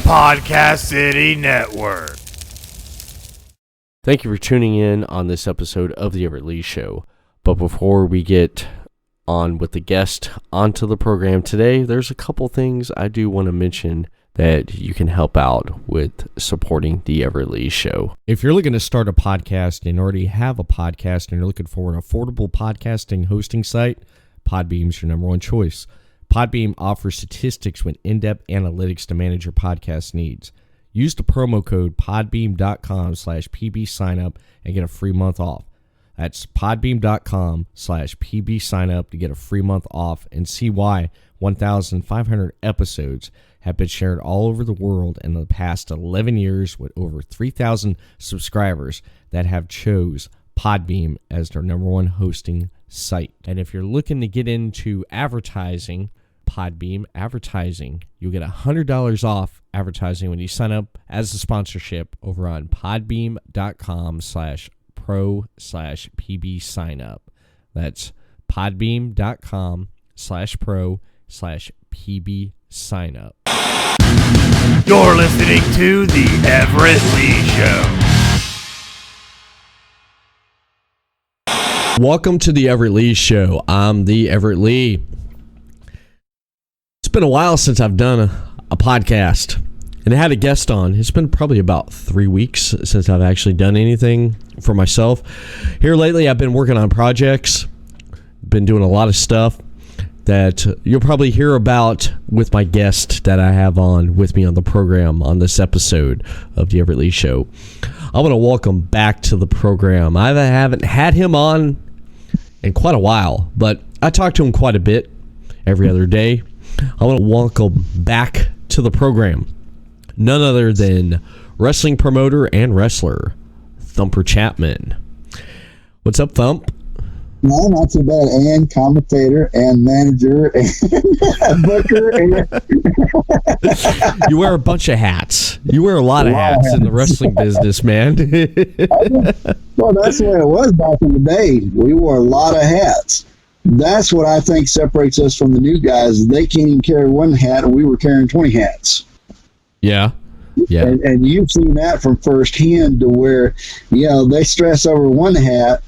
Podcast City Network. Thank you for tuning in on this episode of The Everett Lee Show. But before we get on with the guest onto the program today, there's a couple things I do want to mention that you can help out with supporting The Everett Lee Show. If you're looking to start a podcast and already have a podcast and you're looking for an affordable podcasting hosting site, Podbean's your number one choice. Podbean offers statistics with in-depth analytics to manage your podcast needs. Use the promo code podbeam.com/pbsignup and get a free month off. That's podbeam.com/pbsignup to get a free month off and see why 1,500 episodes have been shared all over the world in the past 11 years with over 3,000 subscribers that have chose Podbeam as their number one hosting site. And if you're looking to get into advertising, Podbeam advertising, you'll get $100 off advertising when you sign up as a sponsorship over on podbeam.com/pro/pbsignup. That's podbeam.com/pro/pbsignup. You're listening to The Everett Lee Show. Welcome to The Everett Lee Show. I'm The Everett Lee. It's been a while since I've done a podcast, and I had a guest on. It's been probably about 3 weeks since I've actually done anything for myself. Here lately, I've been working on projects, been doing a lot of stuff that you'll probably hear about with my guest that I have on with me on the program on this episode of The Everett Lee Show. I want to welcome back to the program. I haven't had him on in quite a while, but I talk to him quite a bit every other day. I want to welcome back to the program none other than wrestling promoter and wrestler, Thumper Chapman. What's up, Thump? No, not too bad. And commentator and manager and booker. You wear a bunch of hats. You wear a lot of hats in the wrestling business, man. Well, that's the way it was back in the day. We wore a lot of hats. That's what I think separates us from the new guys. They can't even carry one hat, and we were carrying 20 hats. Yeah. Yeah. And you've seen that from firsthand to where, they stress over one hat.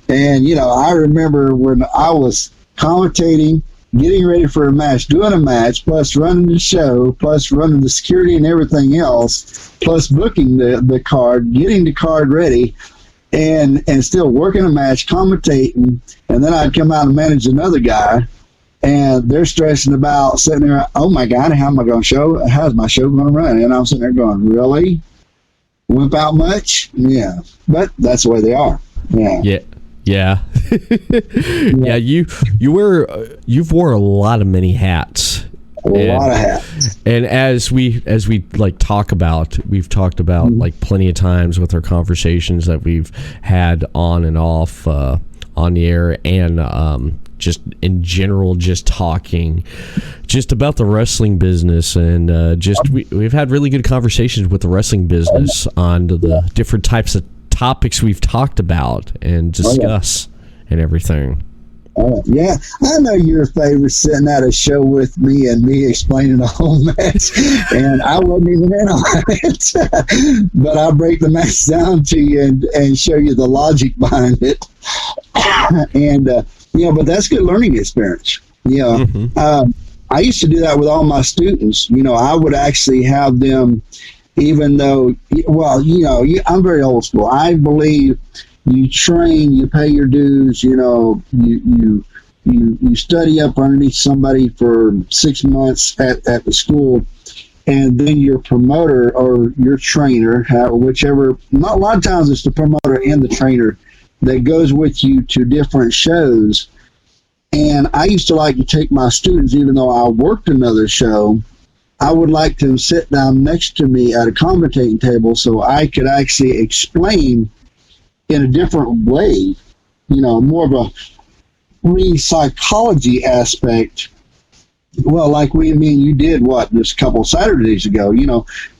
And, I remember when I was commentating, getting ready for a match, doing a match, plus running the show, plus running the security and everything else, plus booking the card, getting the card ready, and still working a match, commentating, and then I'd come out and manage another guy, and they're stressing about sitting there, oh my God, how's my show going to run? And I'm sitting there going, really? Wimp out much? Yeah. But that's the way they are. Yeah. Yeah. Yeah. You've wore a lot of many hats. A lot of hats. And as we we've talked about like plenty of times with our conversations that we've had on and off on the air, and just in general, just talking just about the wrestling business, and we've had really good conversations with the wrestling business on the different types of topics we've talked about and discuss and everything. Yeah, I know your favorite, sitting at a show with me and me explaining the whole match, and I wasn't even in on it. But I'll break the match down to you and show you the logic behind it. And, but that's good learning experience. I used to do that with all my students. I would actually have them, even though, I'm very old school. I believe you train, you pay your dues, you study up underneath somebody for 6 months at the school, and then your promoter or your trainer, whichever, a lot of times it's the promoter and the trainer that goes with you to different shows. And I used to like to take my students, even though I worked another show, I would like them sit down next to me at a commentating table so I could actually explain in a different way, more of a psychology aspect. Well, like me and you did just a couple Saturdays ago,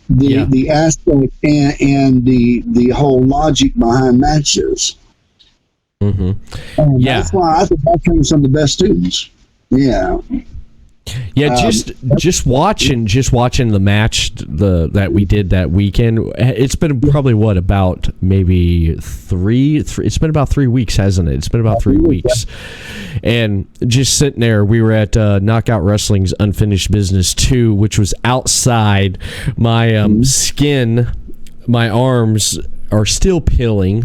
the aspect and the whole logic behind matches. Mm-hmm. And that's why I think I trained some of the best students. Yeah. Yeah, just watching the match that we did that weekend. It's been probably about maybe three. It's been about 3 weeks, hasn't it? It's been about 3 weeks, and just sitting there, we were at Knockout Wrestling's Unfinished Business 2, which was outside. My skin, my arms are still peeling,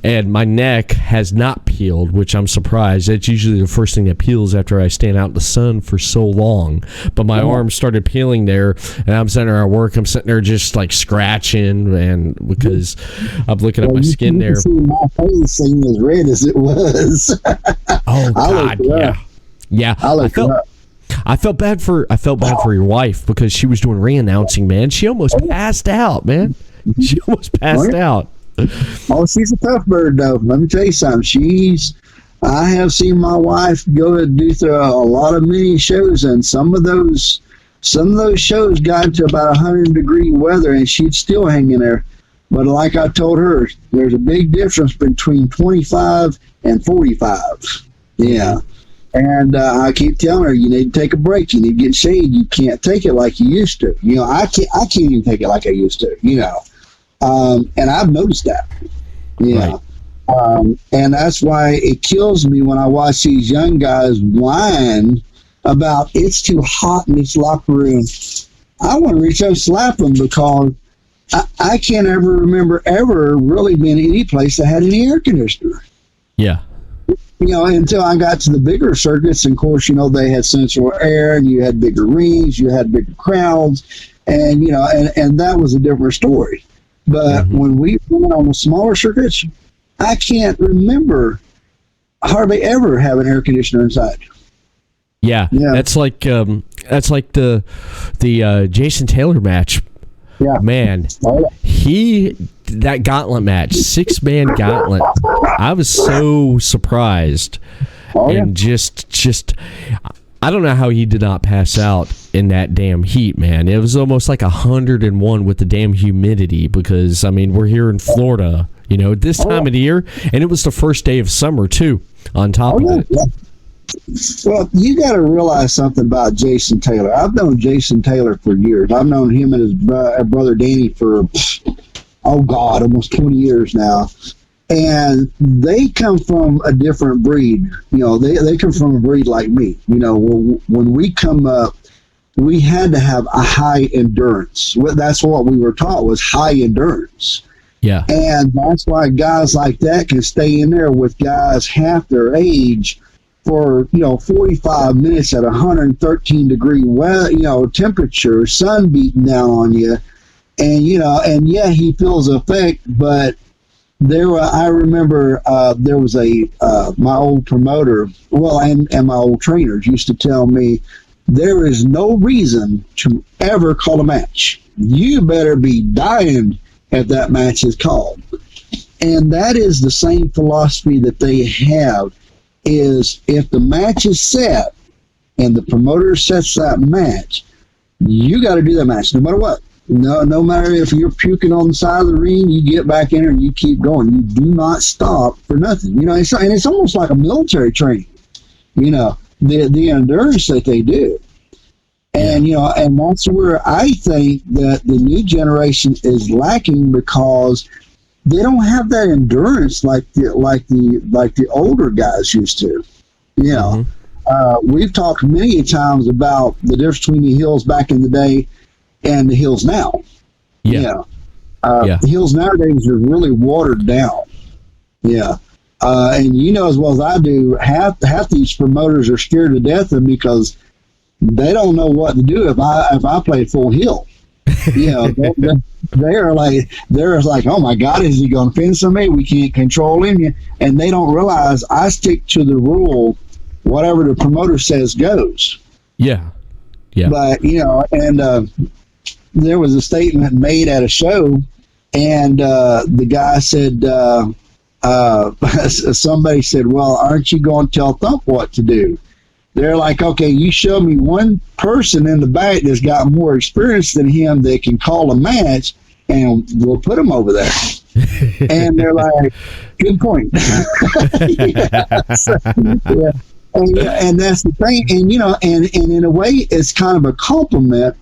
and my neck has not peeled, which I'm surprised. That's usually the first thing that peels after I stand out in the sun for so long. But my arms started peeling there, and I'm sitting there at work. I'm sitting there just like scratching, and because I'm looking at my skin there. My face ain't as red as it was. Oh God, yeah. I felt bad for your wife because she was doing re-announcing, man. She almost passed out, man. She almost passed out. Oh, she's a tough bird, though. Let me tell you something. I have seen my wife go and do through a lot of mini shows, and some of those shows got to about 100-degree weather, and she'd still hang in there. But like I told her, there's a big difference between 25 and 45. Yeah. And I keep telling her, you need to take a break. You need to get shade. You can't take it like you used to. I can't even take it like I used to, and I've noticed that. Yeah. Right. And that's why it kills me when I watch these young guys whine about it's too hot in this locker room. I want to reach out and slap them because I can't ever remember ever really being in any place that had any air conditioner. Yeah. Until I got to the bigger circuits, and of course, they had central air, and you had bigger rings, you had bigger crowds, and and that was a different story. But when we went on the smaller circuits, I can't remember hardly ever having air conditioner inside. Yeah. That's like the Jason Taylor match. Yeah, man, that gauntlet match, 6-man gauntlet. I was so surprised, and just I don't know how he did not pass out in that damn heat, man. It was almost like 101 with the damn humidity because we're here in Florida, this time of the year, and it was the first day of summer too. On top of it. Yeah. Well, you got to realize something about Jason Taylor. I've known Jason Taylor for years. I've known him and his brother Danny for, almost 20 years now. And they come from a different breed. They come from a breed like me. When we come up, we had to have a high endurance. That's what we were taught was high endurance. Yeah. And that's why guys like that can stay in there with guys half their age for 45 minutes at 113-degree temperature, sun beating down on you, and he feels the effect. But I remember there was my old promoter, and my old trainers used to tell me there is no reason to ever call a match. You better be dying if that match is called, and that is the same philosophy that they have. Is if the match is set and the promoter sets that match, you got to do that match no matter what. No matter if you're puking on the side of the ring, you get back in there and you keep going. You do not stop for nothing. It's almost like a military training. The endurance that they do, and and that's where I think that the new generation is lacking because they don't have that endurance like the older guys used to. We've talked many times about the difference between the heels back in the day and the heels now. The heels nowadays are really watered down. And as well as I do, half these promoters are scared to death of them because they don't know what to do if I play full heel. They're like, oh my God, is he going to pin somebody? We can't control him, and they don't realize I stick to the rule. Whatever the promoter says goes. Yeah. But there was a statement made at a show, and the guy said, somebody said, "Well, aren't you going to tell Thump what to do?" They're like, okay, you show me one person in the back that's got more experience than him that can call a match, and we'll put him over there. And they're like, good point. and that's the thing. And, and in a way, it's kind of a compliment,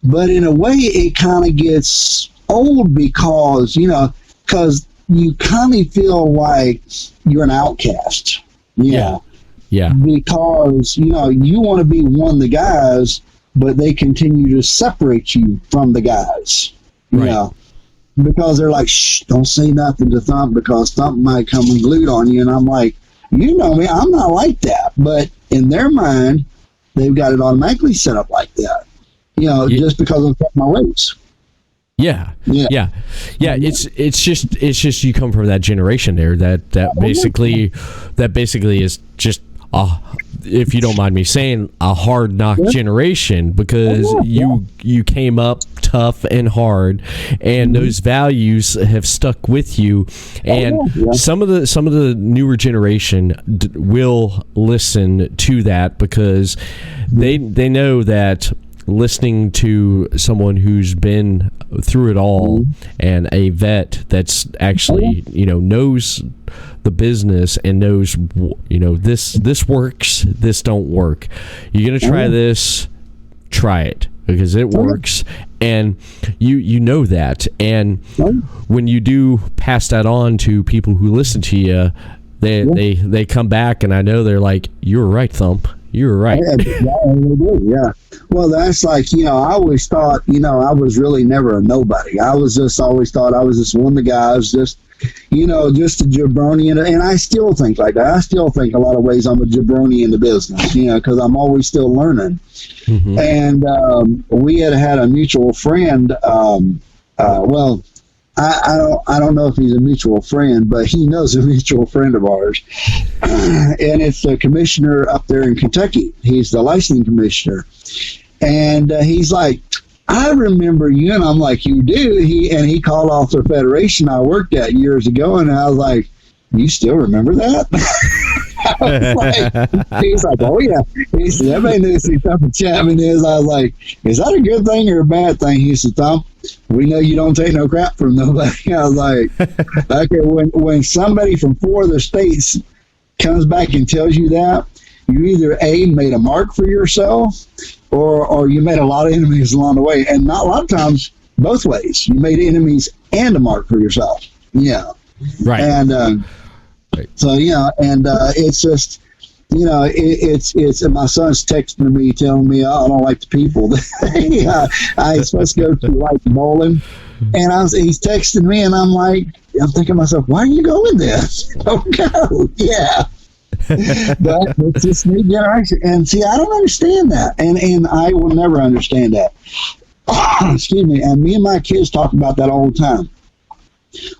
but in a way, it kind of gets old because, because you kind of feel like you're an outcast. Yeah. Because, you want to be one of the guys, but they continue to separate you from the guys. Right. Because they're like, shh, don't say nothing to Thump because Thump might come and glued on you. And I'm like, you know me, I'm not like that. But in their mind, they've got it automatically set up like that. Just because I'm cutting my weights. Yeah. It's just you come from that generation there that basically is just if you don't mind me saying, a hard knock generation, because you came up tough and hard, and those values have stuck with you. And some of the newer generation will listen to that because they know that listening to someone who's been through it all and a vet that's actually knows the business and knows this works, this don't work, you're gonna try this, try it because it works, and you know that. And when you do pass that on to people who listen to you, they come back, and I know they're like, you were right, Thump, you were right. Yeah. Well, that's like, I always thought, I was really never a nobody. I was just always thought I was just one of the guys, just a jabroni. And I still think like that. I still think a lot of ways I'm a jabroni in the business, because I'm always still learning. Mm-hmm. And we had a mutual friend. I don't know if he's a mutual friend, but he knows a mutual friend of ours. And it's the commissioner up there in Kentucky. He's the licensing commissioner. And he's like, I remember you. And I'm like, you do? He called off the federation I worked at years ago. And I was like, you still remember that? He's like, oh yeah. He said, everybody knows who Thumper Chapman is. I was like, is that a good thing or a bad thing? He said, Thump, we know you don't take no crap from nobody. I was like, okay, when somebody from 4 other states comes back and tells you that, you either A, made a mark for yourself, or you made a lot of enemies along the way. And not a lot of times, both ways. You made enemies and a mark for yourself. Yeah. Right. And so, it's just, it's my son's texting me, telling me, I don't like the people. I'm supposed to go to like bowling. And he's texting me, and I'm thinking to myself, why are you going there? Don't go. Yeah. But it's this new generation. And see, I don't understand that. And I will never understand that. Excuse me. And me and my kids talk about that all the time.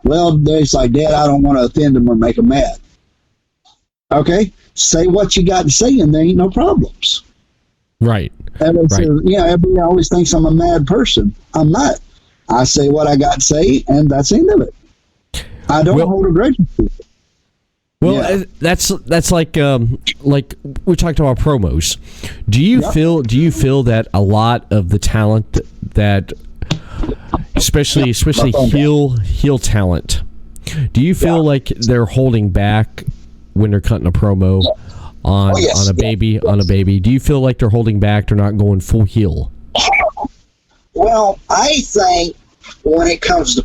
Well, they're like, Dad, I don't want to offend them or make them mad. Okay, say what you got to say, and there ain't no problems. Right. Everybody says, everybody always thinks I'm a mad person. I'm not. I say what I got to say, and that's the end of it. I don't hold a grudge with people. Well, that's like we talked about promos. Do you feel that a lot of the talent that especially heel talent, do you feel like they're holding back when they're cutting a promo on a baby? Do you feel like they're holding back, they're not going full heel? Well, I think when it comes to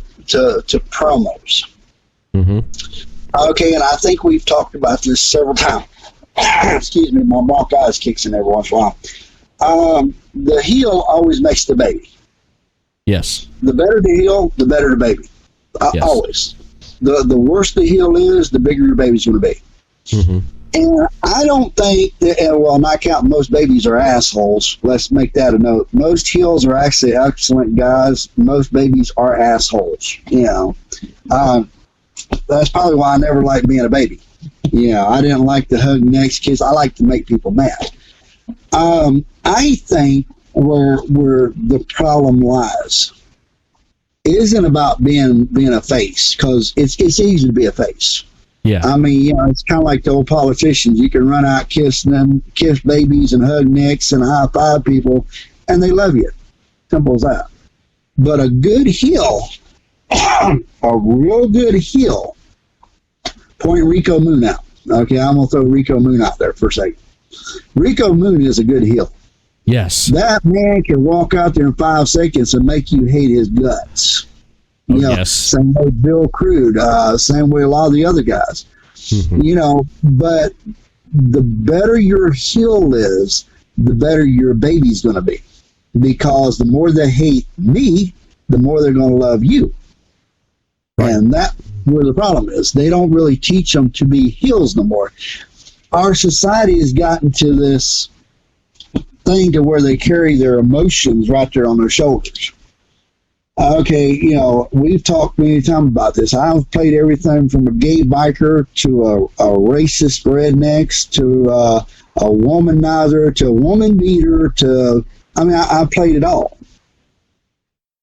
promos, okay, and I think we've talked about this several times. Excuse me, my bronchitis kicks in every once in a while. The heel always makes the baby. Yes. The better the heel, the better the baby. Yes. Always. The worse the heel is, the bigger your baby's going to be. Mm-hmm. And I don't think that, not counting most babies are assholes. Let's make that a note. Most heels are actually excellent guys. Most babies are assholes. That's probably why I never liked being a baby. I didn't like to hug necks, kiss. I like to make people mad. I think where the problem lies isn't about being a face, because it's easy to be a face. Yeah. I mean, it's kind of like the old politicians. You can run out kissing them, kiss babies and hug necks and high five people, and they love you. Simple as that. But a good heel, a real good heel, point Rico Moon out. Okay, I'm going to throw Rico Moon out there for a second. Rico Moon is a good heel. Yes. That man can walk out there in 5 seconds and make you hate his guts. Oh, You know, yes. same way Bill Crude, same way a lot of the other guys. Mhm. You know, but the better your heel is, the better your baby's going to be. Because the more they hate me, the more they're going to love you. Right. And that's where the problem is. They don't really teach them to be heels no more. Our society has gotten to this thing to where they carry their emotions right there on their shoulders. Okay, you know, we've talked many times about this. I've played everything from a gay biker to a racist rednecks to a womanizer to a woman beater to, I mean, I played it all.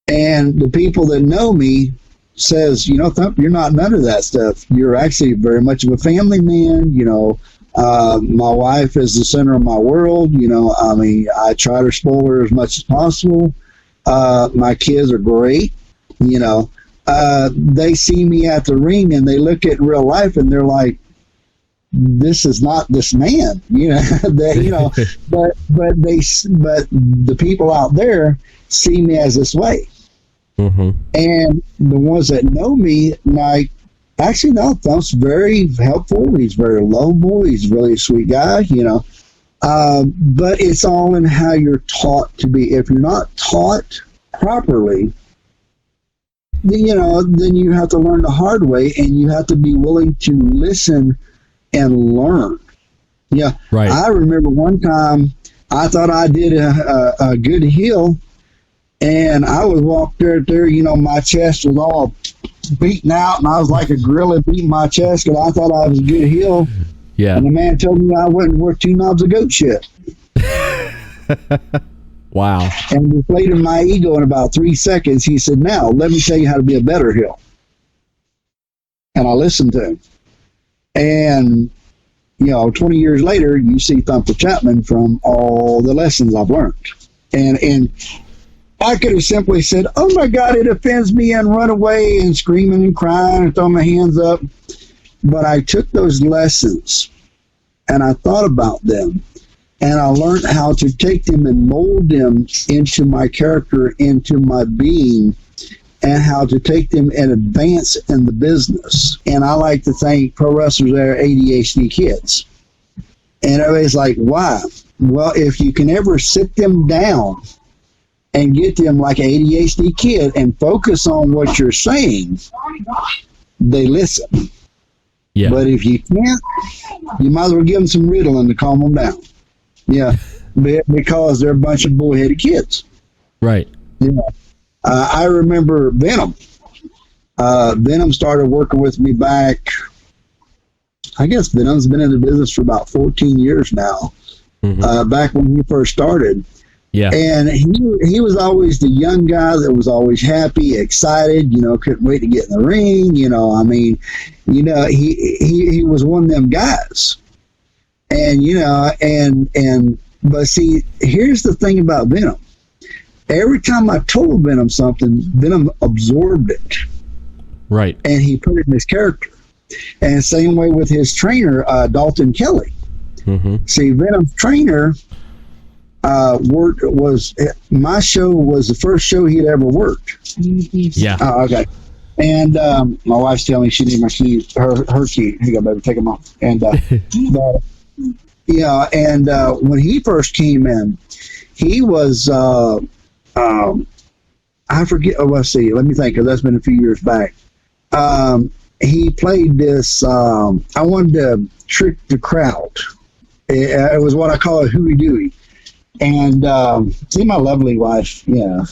And the people that know me says, you know, Thumper, you're not none of that stuff. You're actually very much of a family man. You know, my wife is the center of my world. You know, I mean, I try to spoil her as much as possible. My kids are great. You know, they see me at the ring and they look at real life and they're like, this is not this man, you know, that, you know, but the people out there see me as this way. Mm-hmm. And the ones that know me, like, actually, no, Thump's very helpful. He's very lovable. He's really a sweet guy, you know. But it's all in how you're taught to be. If you're not taught properly, then, you know, then you have to learn the hard way, and you have to be willing to listen and learn. Yeah, Right. I remember one time I thought I did a good heel, and I was walking there, you know, my chest was all beaten out, and I was like a gorilla beating my chest, because I thought I was a good heel. Yeah. And the man told me I wasn't worth 2 knobs of goat shit. Wow. And deflated my ego in about 3 seconds. He said, now, let me tell you how to be a better heel. And I listened to him. And, you know, 20 years later, you see Thumper Chapman from all the lessons I've learned. And I could have simply said, oh, my God, it offends me, and run away and screaming and crying and throw my hands up. But I took those lessons and I thought about them, and I learned how to take them and mold them into my character, into my being, and how to take them and advance in the business. And I like to think pro wrestlers are ADHD kids. And everybody's like, why? Well, if you can ever sit them down and get them like an ADHD kid and focus on what you're saying, they listen. Yeah. But if you can't, you might as well give them some Ritalin to calm them down. Yeah, because they're a bunch of bullheaded kids. Right. Yeah. I remember Venom. Venom started working with me back, I guess Venom's been in the business for about 14 years now, back when he first started. Yeah. And he was always the young guy that was always happy, excited, you know, couldn't wait to get in the ring. You know, I mean, you know, he was one of them guys. And, you know, but see, here's the thing about Venom. Every time I told Venom something, Venom absorbed it. Right. And he put it in his character. And same way with his trainer, Dalton Kelly. Mm-hmm. See, Venom's trainer was my show was the first show he'd ever worked. Yeah. Oh, okay. And my wife's telling me she needs my keys, her key. Here you go, baby, take them off. And but yeah, and when he first came in, he was I forget. Oh, let's see. Let me think, because that's been a few years back. He played this. I wanted to trick the crowd. It was what I call a hooey dooey. And see my lovely wife. Yeah.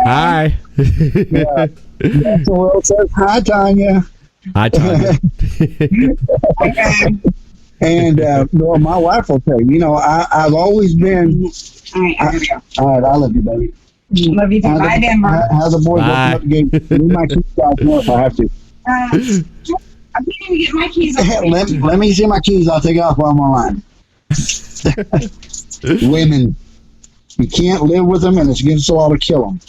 Hi. Yeah. So it says, hi, Tanya. Hi, Tanya. And well, my wife will tell you. You know, I've always been. All right, here we go. All right, I love you, baby. Love you too. Bye, Denver. How the boys Bye. open up the game? Leave my keys out there if I have to. I can't even get my keys. Let me see my keys. I'll take it off while I'm online. Women. You can't live with them, and it's against the law to kill them.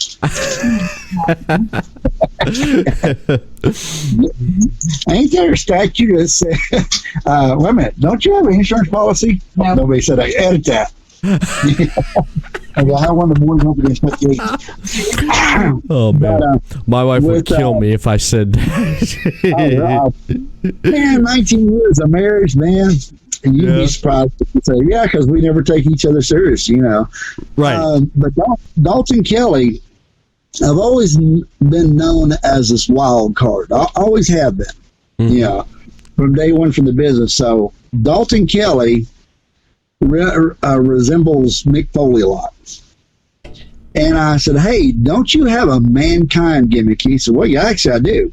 Ain't there a statute that says, wait a minute, don't you have an insurance policy? No. Nobody said, I edit that. I have one of the boys up against my gate. Oh, man. But, my wife would kill me if I said that. Man, 19 years of marriage, man. And you'd be surprised if you say, yeah, because we never take each other serious, you know. Right. But Dalton Kelly, I've always been known as this wild card. I always have been, you know, from day one from the business. So Dalton Kelly resembles Mick Foley a lot. And I said, hey, don't you have a Mankind gimmick? He said, well, yeah, actually I do.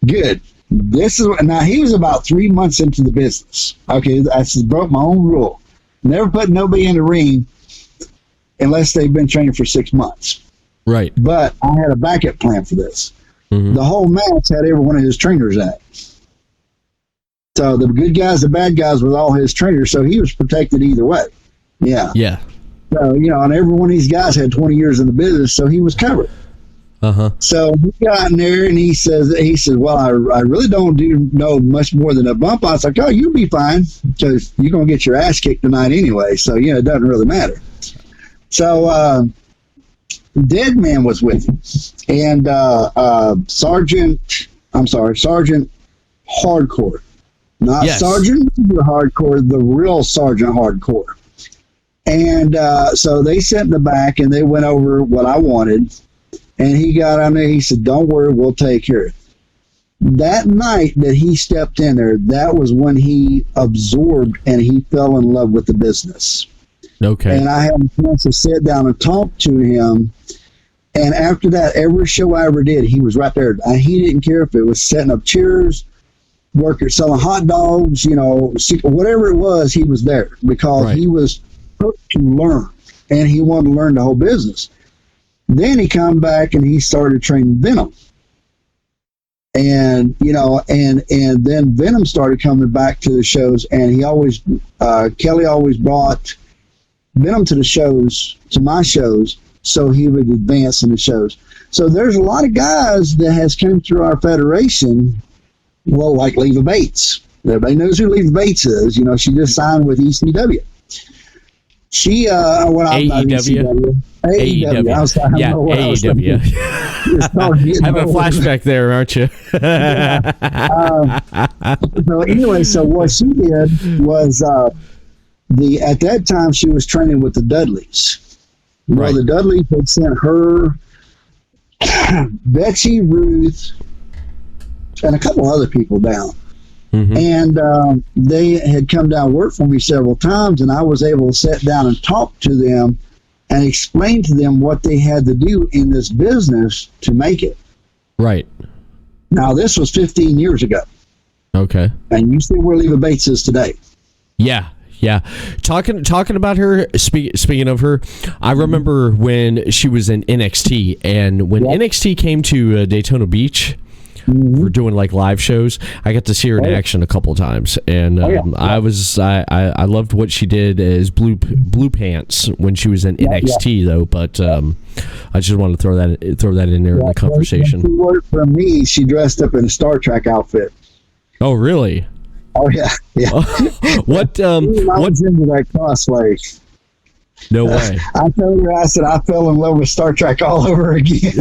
Good. Now he was about 3 months into the business. Okay, I just broke my own rule. Never put nobody in the ring unless they've been training for 6 months. Right. But I had a backup plan for this. The whole match had every one of his trainers in it. So the good guys, the bad guys with all his trainers, so he was protected either way. Yeah. Yeah. So, you know, and every one of these guys had 20 years in the business, so he was covered. So he got in there and he says, well, I really don't know much more than a bump. I was like, oh, you'll be fine because you're going to get your ass kicked tonight anyway. So, you know, it doesn't really matter. So Dead Man was with him. And Sergeant Hardcore. Not Sergeant Hardcore, the real Sergeant Hardcore. And so they sat in the back and they went over what I wanted. And he got on there. He said, don't worry, we'll take care of it. That night that he stepped in there, that was when he absorbed and he fell in love with the business. Okay. And I had a chance to sit down and talk to him. And after that, every show I ever did, he was right there. He didn't care if it was setting up chairs, working, selling hot dogs, you know, whatever it was, he was there because he was hooked to learn. And he wanted to learn the whole business. Then he come back and he started training Venom. And, you know, and then Venom started coming back to the shows, and he always, Kelly always brought Venom to the shows, to my shows, so he would advance in the shows. So there's a lot of guys that has come through our federation, well, like Leva Bates. Everybody knows who Leva Bates is. You know, she just signed with ECW. She, AEW. AEW. Yeah, AEW. I have a flashback there, aren't you? So anyway, so what she did was at that time she was training with the Dudleys. Well, the Dudleys had sent her, Betsy, Ruth, and a couple other people down. And they had come down and worked for me several times, and I was able to sit down and talk to them and explain to them what they had to do in this business to make it. Right. Now, this was 15 years ago. Okay. And you see where Leva Bates is today. Yeah. Yeah. Talking about her, speaking of her, I remember when she was in NXT, and when NXT came to Daytona Beach, we're doing like live shows, I got to see her in action a couple of times, and I loved what she did as Blue Pants when she was in NXT though, but I just wanted to throw that in there in the conversation. When she worked for me, she dressed up in a Star Trek outfit. Oh really? Oh yeah. What what's into that cosplay? No way. I told her, I said, I fell in love with Star Trek all over again.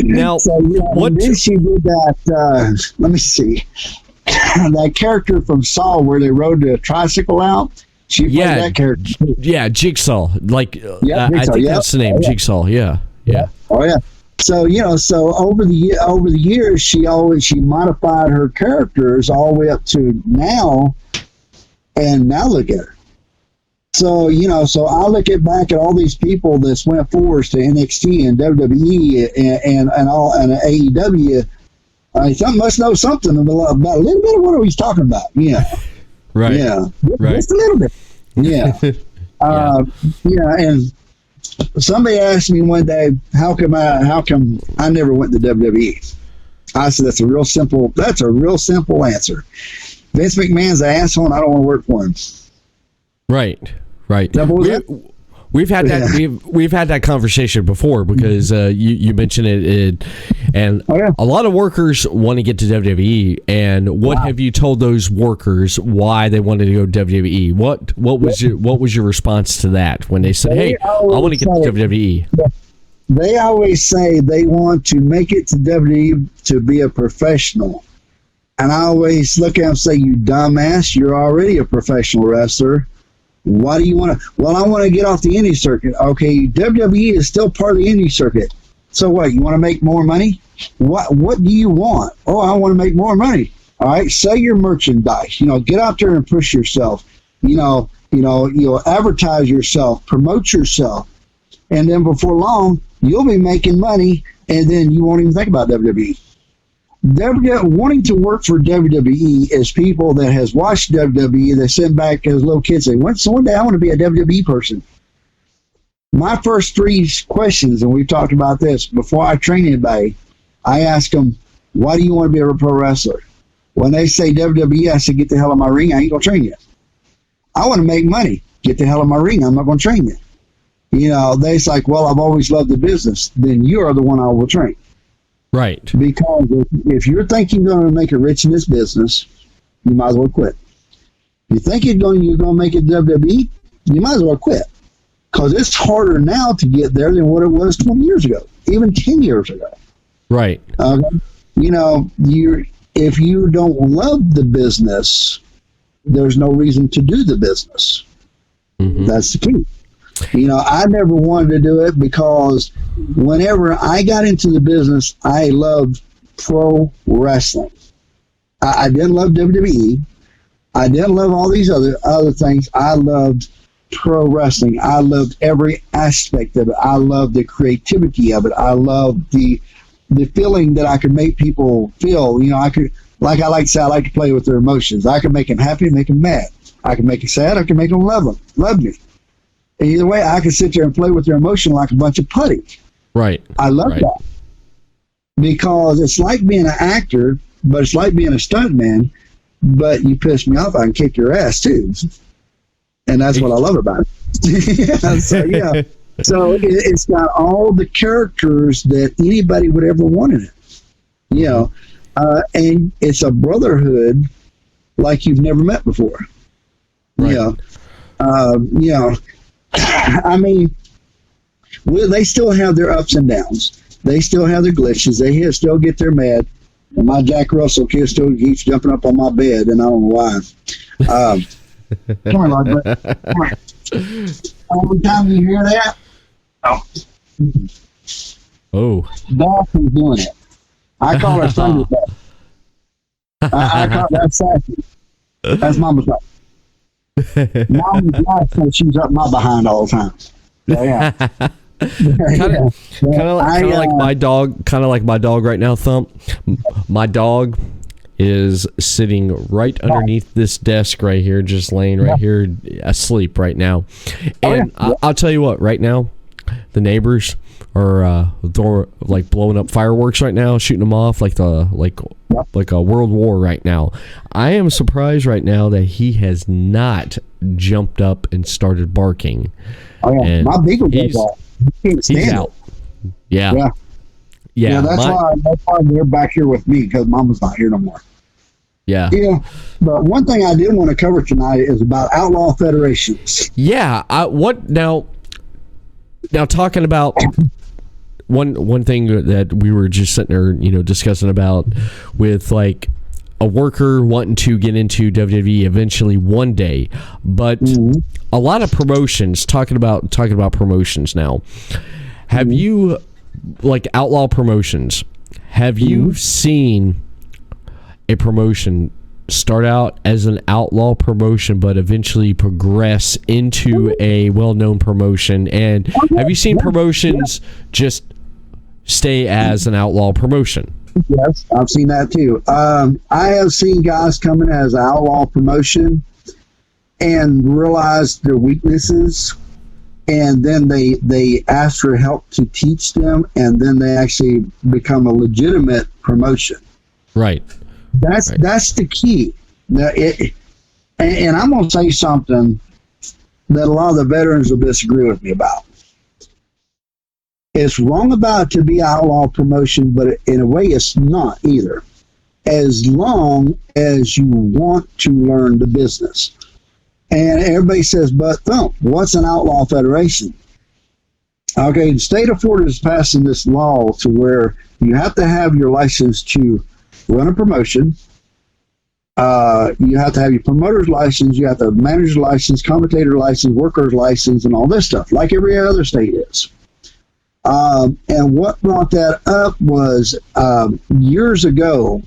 Now, so, then she did that, let me see, that character from Saw where they rode the tricycle out. She played that character. Yeah, Jigsaw. Like, Jigsaw, I think that's the name, Jigsaw. Yeah. Oh, yeah. So, so over the years, she modified her characters all the way up to now, and now look at her. So, so I look back at all these people that went forwards to NXT and WWE and AEW. Some must know something about a little bit of what he's talking about. Yeah. Right. Yeah. Right. Just a little bit. Yeah. And somebody asked me one day, how come I never went to WWE? I said, that's a real simple answer. Vince McMahon's an asshole and I don't want to work for him. Right. Right. We've had that we've had that conversation before because you mentioned it and a lot of workers want to get to WWE. And what have you told those workers why they wanted to go to WWE? What was your response to that when they said, "Hey, I want to get to WWE"? They always say they want to make it to WWE to be a professional. And I always look at them and say, "You dumbass, you're already a professional wrestler. Why do you want to?" "Well, I want to get off the indie circuit." "Okay, WWE is still part of the indie circuit. So what? You want to make more money? What do you want?" "Oh, I want to make more money." "All right, sell your merchandise. Get out there and push yourself. Advertise yourself, promote yourself, and then before long, you'll be making money, and then you won't even think about WWE." Wanting to work for WWE is people that has watched WWE. They sit back as little kids say, one day I want to be a WWE person. My first 3 questions, and we've talked about this, before I train anybody, I ask them, "Why do you want to be a pro wrestler?" When they say WWE, I say, "Get the hell out of my ring. I ain't going to train you." "I want to make money." "Get the hell out of my ring. I'm not going to train you." They're like, "Well, I've always loved the business." Then you are the one I will train. Right. Because if you're thinking you're going to make it rich in this business, you might as well quit. If you think you're going to make it WWE, you might as well quit. Because it's harder now to get there than what it was 20 years ago, even 10 years ago. Right. If you don't love the business, there's no reason to do the business. Mm-hmm. That's the key. I never wanted to do it because whenever I got into the business, I loved pro wrestling. I didn't love WWE. I didn't love all these other things. I loved pro wrestling. I loved every aspect of it. I loved the creativity of it. I loved the feeling that I could make people feel. I like to say, I like to play with their emotions. I could make them happy, make them mad. I could make them sad. I could make them love me. Either way, I can sit there and play with their emotion like a bunch of putty. Right. I love that. Because it's like being an actor, but it's like being a stuntman, but you piss me off, I can kick your ass too. And that's what I love about it. So it's got all the characters that anybody would ever want in it. And it's a brotherhood like you've never met before. Right. I mean, they still have their ups and downs. They still have their glitches. They still get their mad. And my Jack Russell kid still keeps jumping up on my bed, and I don't know why. Come on, Lord. Come on. Every time you hear that, Dawson's doing it. I call her Thunderbuck. I call that sassy. That's Mama's dog. Mama's wife says she's up my behind all the time. Yeah. Kind of like my dog. Kind of like my dog right now, Thump. My dog is sitting right underneath this desk right here, just laying right here asleep right now. And I'll tell you what, right now, the neighbors are like blowing up fireworks right now, shooting them off like a world war right now. I am surprised right now that he has not jumped up and started barking. And my beagle does that. He's out. Yeah. That's why they're back here with me, because Mama's not here no more. Yeah. But one thing I did want to cover tonight is about outlaw federations. Yeah. Now talking about one thing that we were just sitting there, discussing about with like a worker wanting to get into WWE eventually one day, but a lot of promotions talking about promotions now. Have you, like outlaw promotions, have you seen a promotion start out as an outlaw promotion but eventually progress into a well-known promotion? And have you seen promotions just stay as an outlaw promotion? Yes, I've seen that too. I have seen guys come in as an outlaw promotion and realize their weaknesses, and then they ask for help to teach them, and then they actually become a legitimate promotion. Right. That's the key. And I'm going to say something that a lot of the veterans will disagree with me about. It's wrong about it to be outlaw promotion, but in a way it's not either. As long as you want to learn the business. And everybody says, but Thump, what's an outlaw federation? Okay, the state of Florida is passing this law to where you have to have your license to run a promotion. You have to have your promoter's license, you have to have manager's license, commentator license, worker's license, and all this stuff, like every other state is. And what brought that up was years ago,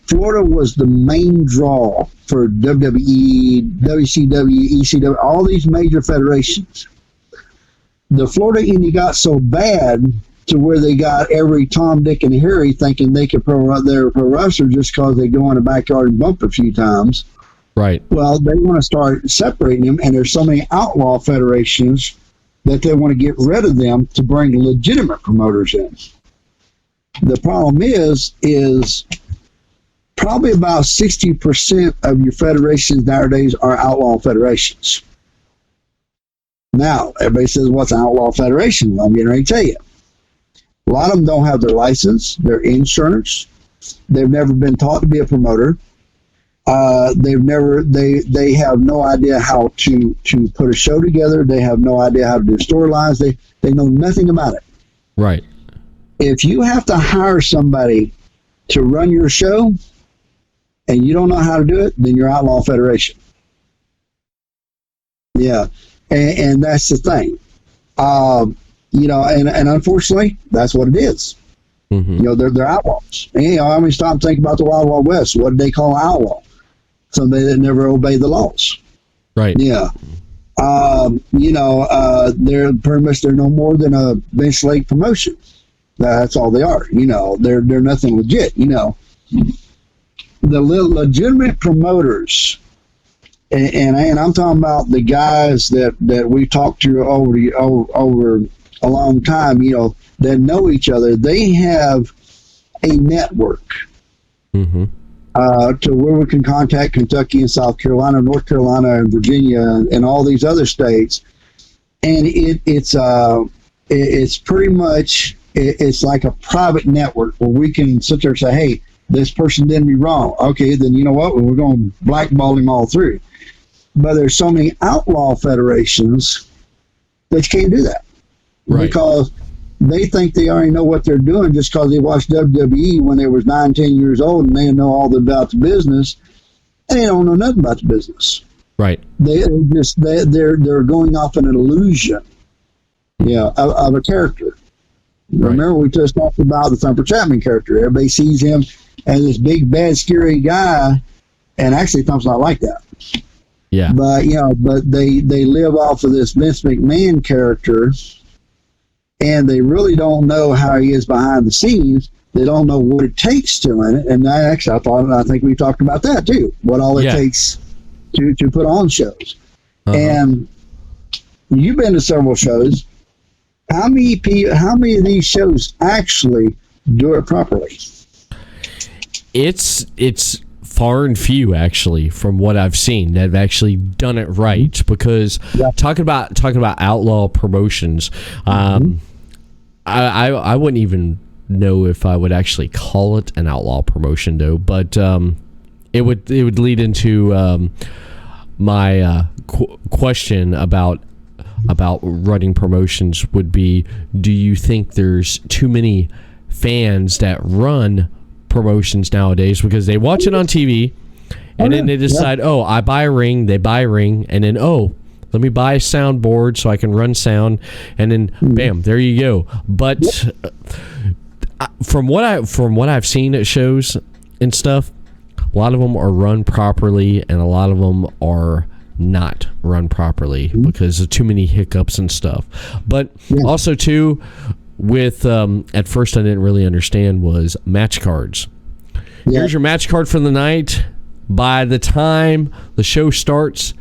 Florida was the main draw for WWE, WCW, ECW, all these major federations. The Florida Indy got so bad to where they got every Tom, Dick, and Harry thinking they could they're a pro wrestler just because they go in the backyard and bump a few times. Right. Well, they want to start separating them, and there's so many outlaw federations that they want to get rid of them to bring legitimate promoters in. The problem is probably about 60% of your federations nowadays are outlaw federations. Now, everybody says, what's an outlaw federation? Well, I'm getting ready to tell you. A lot of them don't have their license, their insurance. They've never been taught to be a promoter. They have no idea how to put a show together. They have no idea how to do storylines. They know nothing about it. Right. If you have to hire somebody to run your show and you don't know how to do it, then you're outlaw federation. Yeah. And that's the thing. And unfortunately, that's what it is. Mm-hmm. They're outlaws. And, I mean, stop and think about the Wild Wild West. What did they call an outlaw? Somebody that never obeyed the laws. Right. Yeah. They're pretty much, they're no more than a bench leg promotion. That's all they are. They're nothing legit. The legitimate promoters, and I'm talking about the guys that we talked to over a long time, that know each other. They have a network. Mm-hmm. To where we can contact Kentucky and South Carolina, North Carolina and Virginia and all these other states, and it's pretty much it's like a private network where we can sit there and say, hey, this person did me wrong. Okay, then you know what? We're going to blackball him all through. But there's so many outlaw federations that you can't do that, right? Because they think they already know what they're doing just because they watched WWE when they was 9, 10 years old and they know all about the business, and they don't know nothing about the business. Right. They're going off an illusion, of a character. Right. Remember, we just talked about the Thumper Chapman character. Everybody sees him as this big, bad, scary guy, and actually Thump's not like that. Yeah. But they live off of this Vince McMahon character. And they really don't know how he is behind the scenes. They don't know what it takes to win it. And I think we talked about that too. What all it takes to put on shows. Uh-huh. And you've been to several shows. How many of these shows actually do it properly? It's far and few, actually, from what I've seen, that have actually done it right. Because talking about outlaw promotions, I wouldn't even know if I would actually call it an outlaw promotion, though. But it would lead into my question about running promotions would be: do you think there's too many fans that run promotions nowadays because they watch it on TV and then they decide, I buy a ring, they buy a ring, and then let me buy a soundboard so I can run sound, and then bam, there you go. But from what I've seen at shows and stuff, a lot of them are run properly and a lot of them are not run properly because of too many hiccups and stuff. But also too, with at first I didn't really understand was match cards. Here's your match card for the night. By the time the show starts,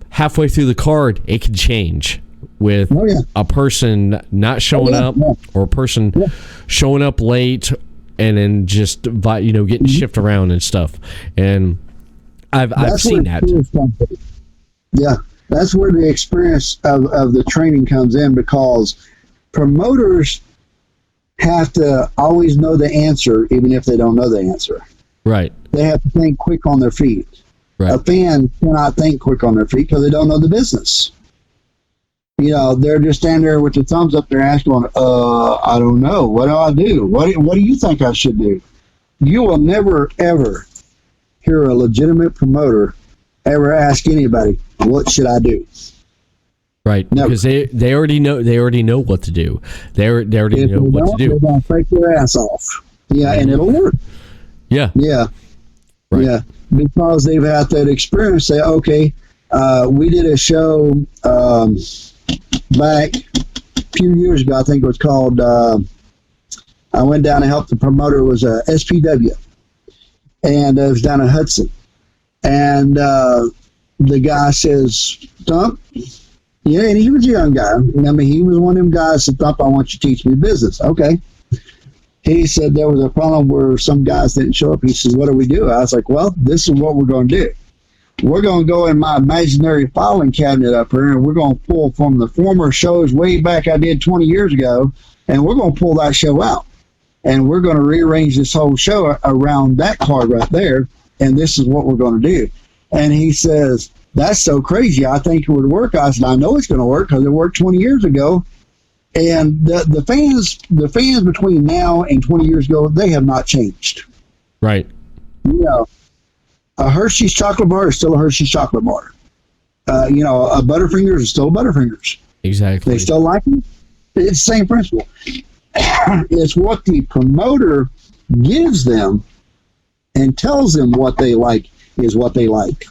halfway through the card, it can change with a person not showing up or a person showing up late and then just getting shifted around and stuff. And I've seen that. Yeah, That's where the experience of the training comes in, because promoters have to always know the answer, even if they don't know the answer. Right. They have to think quick on their feet. Right. A fan cannot think quick on their feet because they don't know the business. You know, they're just standing there with their thumbs up their ass going, I don't know. What do I do? What do you think I should do? You will never, ever hear a legitimate promoter ever ask anybody, what should I do? Right, Never. because they already know what to do. They already If know they what don't, to do. they're going to fake their ass off. Yeah, and it'll work. Yeah. Yeah. Right. Yeah. Because they've had that experience. Say, okay, we did a show back a few years ago. I think it was called, I went down to help the promoter. It was SPW. And it was down in Hudson. And the guy says, Thump, yeah, and he was a young guy. I mean, he was one of them guys that said, Thump, I want you to teach me business. Okay. He said there was a problem where some guys didn't show up. He says, what do we do? I was like, well, this is what we're going to do. We're going to go in my imaginary filing cabinet up here, and we're going to pull from the former shows way back I did 20 years ago, and we're going to pull that show out. And we're going to rearrange this whole show around that card right there, and this is what we're going to do. And he says, that's so crazy. I think it would work. I said, I know it's going to work because it worked 20 years ago. And the fans between now and 20 years ago, they have not changed. Right. You know, a Hershey's chocolate bar is still a Hershey's chocolate bar. You know, a Butterfingers is still a Butterfingers. Exactly. They still like them. It's the same principle. It's what the promoter gives them and tells them what they like is what they like.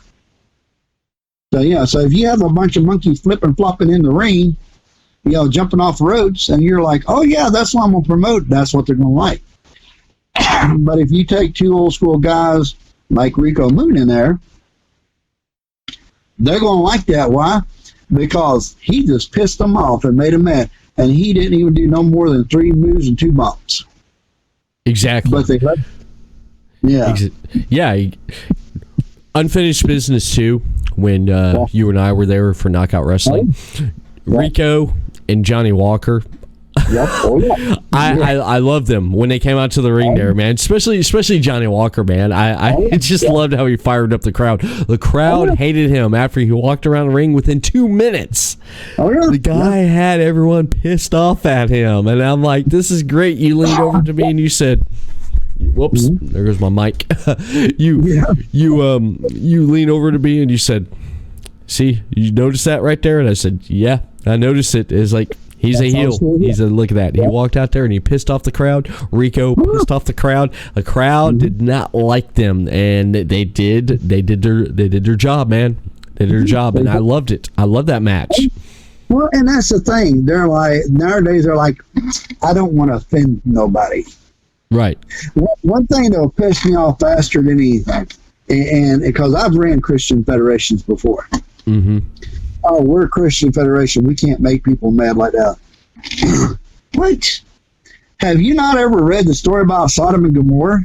So, yeah, so if you have a bunch of monkeys flipping, flopping in the ring, you know, jumping off ropes, and you're like, oh, yeah, that's what I'm going to promote. That's what they're going to like. But if you take two old school guys like Rico Moon in there, they're going to like that. Why? Because he just pissed them off and made them mad. And he didn't even do no more than 3 moves and 2 bumps. Exactly. But they let, yeah. Yeah. Unfinished business, too, when you and I were there for Knockout Wrestling. Rico and Johnny Walker. Yep. Oh, yeah. I love them when they came out to the ring there, man. Especially Johnny Walker, man. I just loved how he fired up the crowd. The crowd hated him after he walked around the ring within 2 minutes. Oh, yeah. The guy had everyone pissed off at him, and I'm like, "This is great." You leaned over to me and you said, "Whoops, there goes my mic." You lean over to me and you said, "See, you notice that right there?" And I said, "Yeah, I noticed it." It's like, he's a heel. He's a look at that. He walked out there and he pissed off the crowd. Rico pissed off the crowd. The crowd did not like them, and they did their job, man. They did their job, and I loved it. I love that match. Well, and that's the thing. They're like, nowadays they're like, I don't want to offend nobody. Right. One thing that'll piss me off faster than anything, and because I've ran Christian federations before. Mm-hmm. Oh, we're a Christian federation. We can't make people mad like that. What? Have you not ever read the story about Sodom and Gomorrah?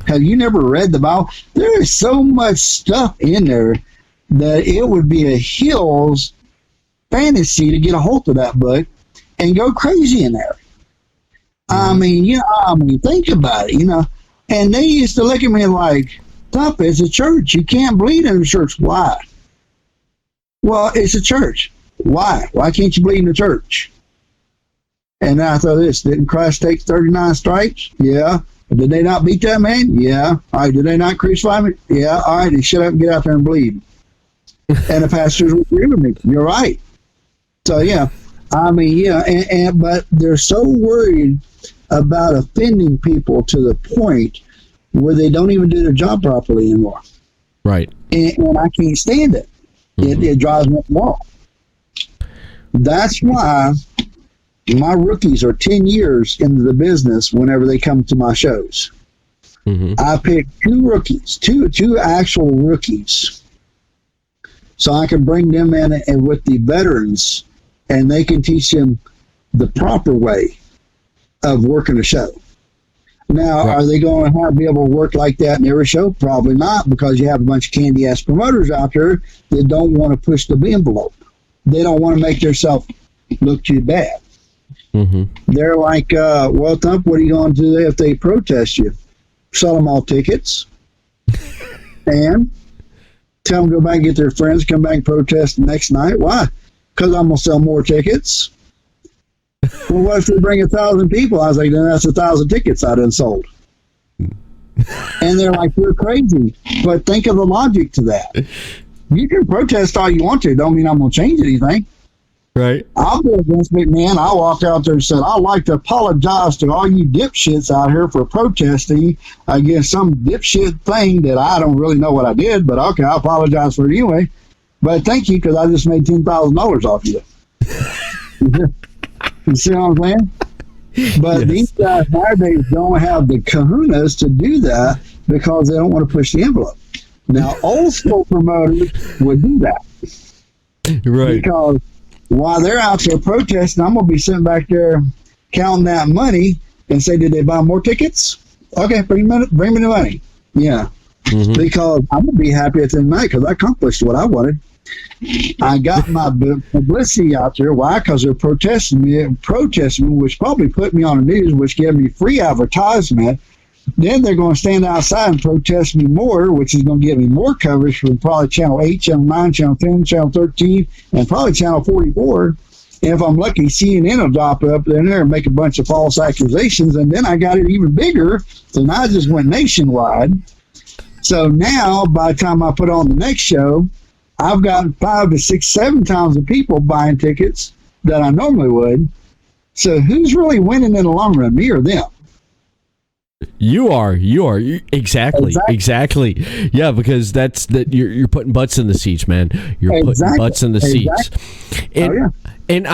Have you never read the Bible? There is so much stuff in there that it would be a hill's fantasy to get a hold of that book and go crazy in there. I mean, think about it, And they used to look at me like, Thump, it's a church. You can't bleed in a church. Why? Well, it's a church. Why? Why can't you bleed in the church? And I thought this, didn't Christ take 39 stripes? Yeah. Did they not beat that man? Yeah. All right, did they not crucify him? Yeah. All right, then shut up and get out there and bleed. And the pastors would agree with me. You're right. So, yeah. I mean, yeah, but they're so worried about offending people to the point where they don't even do their job properly anymore. Right. And I can't stand it. Mm-hmm. It drives me wrong. That's why my rookies are 10 years into the business whenever they come to my shows. Mm-hmm. I pick 2 rookies, two actual rookies, so I can bring them in and with the veterans, and they can teach them the proper way of working a show. Now, Right. are they going to be able to work like that in every show? Probably not, because you have a bunch of candy-ass promoters out there that don't want to push the envelope. They don't want to make themselves look too bad. Mm-hmm. They're like, well, Thump, what are you going to do if they protest you? Sell them all tickets and tell them to go back and get their friends, come back and protest the next night. Why? Because I'm going to sell more tickets. Well, what if they bring 1,000 people? I was like, then that's 1,000 tickets I done sold. And they're like, you're crazy. But think of the logic to that. You can protest all you want to. Don't mean I'm going to change anything. Right. I'll be against McMahon. I walked out there and said, I'd like to apologize to all you dipshits out here for protesting against some dipshit thing that I don't really know what I did, but okay, I apologize for it anyway. But thank you, because I just made $10,000 off you. You see what I'm saying? But Yes. these guys nowadays don't have the kahunas to do that because they don't want to push the envelope. Now, old school promoters would do that. Right. Because while they're out there protesting, I'm going to be sitting back there counting that money and say, did they buy more tickets? Okay, bring me the money. Yeah. Mm-hmm. Because I'm going to be happy at the end of the night because I accomplished what I wanted. I got my publicity out there. Why? Because they're protesting me, which probably put me on the news, which gave me free advertisement. Then they're going to stand outside and protest me more, which is going to give me more coverage from probably Channel 8, Channel 9, Channel 10, Channel 13, and probably Channel 44. And if I'm lucky, CNN will drop up in there and make a bunch of false accusations. And then I got it even bigger. So now I just went nationwide. So now, by the time I put on the next show, I've gotten 5 to 6, 7 times the people buying tickets that I normally would. So who's really winning in the long run, me or them? You are. Exactly. Yeah, because you're putting butts in the seats, man. You're putting butts in the seats. And, and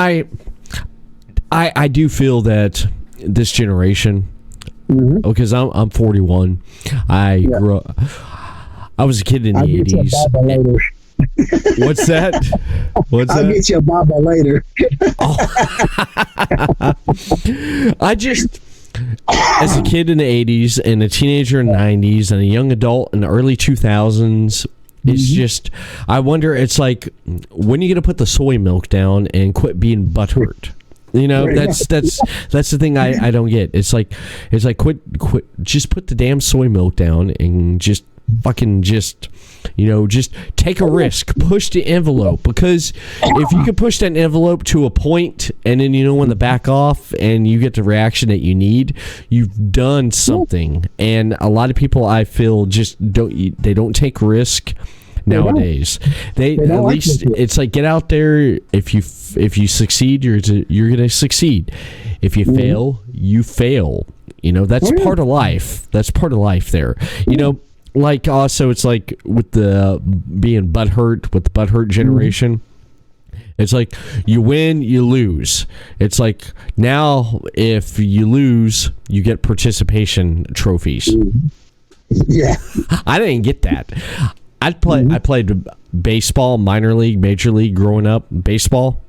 I do feel that this generation, because I'm 41, I grew up, I was a kid in the 80s. What's that? I'll get you a Baba later. I just, as a kid in the 80s and a teenager in the 90s and a young adult in the early 2000s, it's just, I wonder, it's like, when are you going to put the soy milk down and quit being butthurt? You know, that's the thing I don't get. It's like quit, just put the damn soy milk down and just take a risk, push the envelope, because if you can push that envelope to a point and then when to back off and you get the reaction that you need, you've done something. And a lot of people, I feel, just don't take risk nowadays. They at least, it's like, get out there. If you succeed, you're gonna succeed. If you fail, you fail. That's part of life. That's part of life there. Like, also, it's like with the being butthurt, with the butthurt generation, it's like you win, you lose. It's like, now if you lose, you get participation trophies. Yeah. I didn't get that. I played baseball, minor league, major league growing up, baseball.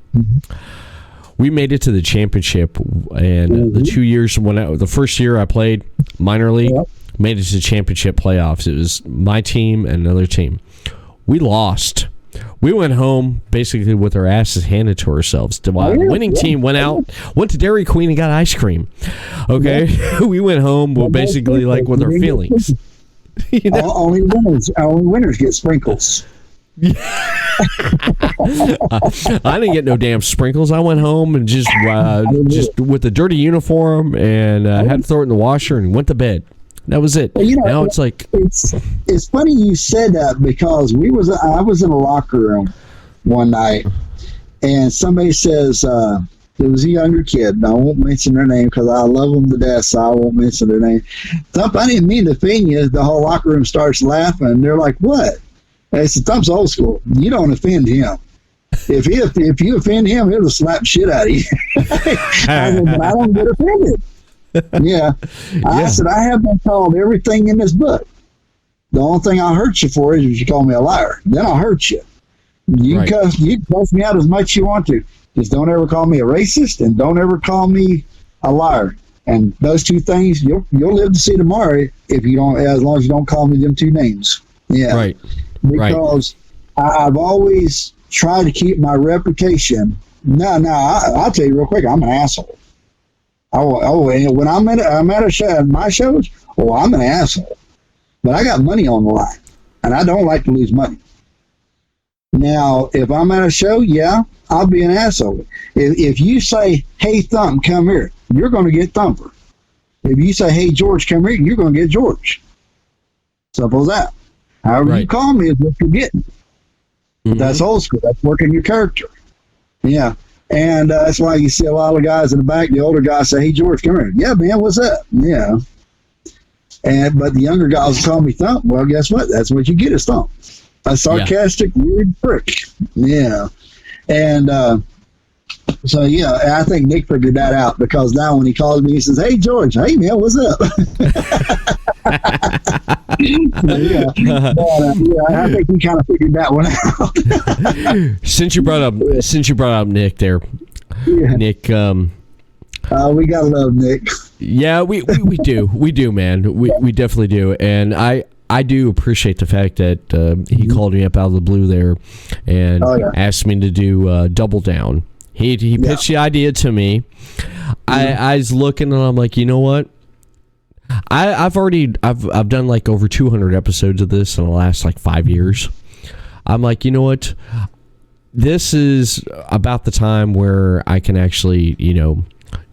We made it to the championship, and the 2 years the first year I played minor league, made it to the championship playoffs. It was my team and another team. We lost. We went home basically with our asses handed to ourselves. The winning team went to Dairy Queen and got ice cream. Okay, we went home basically like with our feelings. Only winners get sprinkles. I didn't get no damn sprinkles. I went home and just with the dirty uniform and had to throw it in the washer and went to bed. That was it. Now it's like, it's funny you said that, because I was in a locker room one night and somebody says, it was a younger kid, and I won't mention their name because I love them to death, so I won't mention their name. Thump, I didn't mean to offend you. The whole locker room starts laughing, and they're like, what? I said, Thump's old school. You don't offend him. If you offend him, he'll slap shit out of you. I said, but I don't get offended. Yeah. I said, I have been called everything in this book. The only thing I'll hurt you for is if you call me a liar. Then I'll hurt you. You can cuss me out as much as you want to. Just don't ever call me a racist, and don't ever call me a liar. And those two things, you'll live to see tomorrow if you don't, as long as you don't call me them two names. Yeah. Right. Because I've always tried to keep my reputation. I'll tell you real quick, I'm an asshole. When I'm at a show, my shows, I'm an asshole. But I got money on the line, and I don't like to lose money. Now, if I'm at a show, I'll be an asshole. If you say, hey, Thump, come here, you're going to get Thumper. If you say, hey, George, come here, you're going to get George. Simple as that. However you call me is what you're getting. Mm-hmm. That's old school. That's working your character. Yeah. And that's why you see a lot of guys in the back, the older guys say, hey, George, come here. Yeah, man, what's up? Yeah. But the younger guys call me Thump. Well, guess what? That's what you get is Thump. A sarcastic, weird prick. Yeah. And I think Nick figured that out, because now when he calls me, he says, hey, George, hey, man, what's up? I think he kind of figured that one out. Since you brought up Nick there, Nick, we gotta love Nick. Yeah, we do, man. We definitely do, and I do appreciate the fact that he called me up out of the blue there and asked me to do Double Down. He pitched the idea to me. I was looking and I'm like, you know what? I've done like over 200 episodes of this in the last like 5 years. I'm like, you know what? This is about the time where I can actually,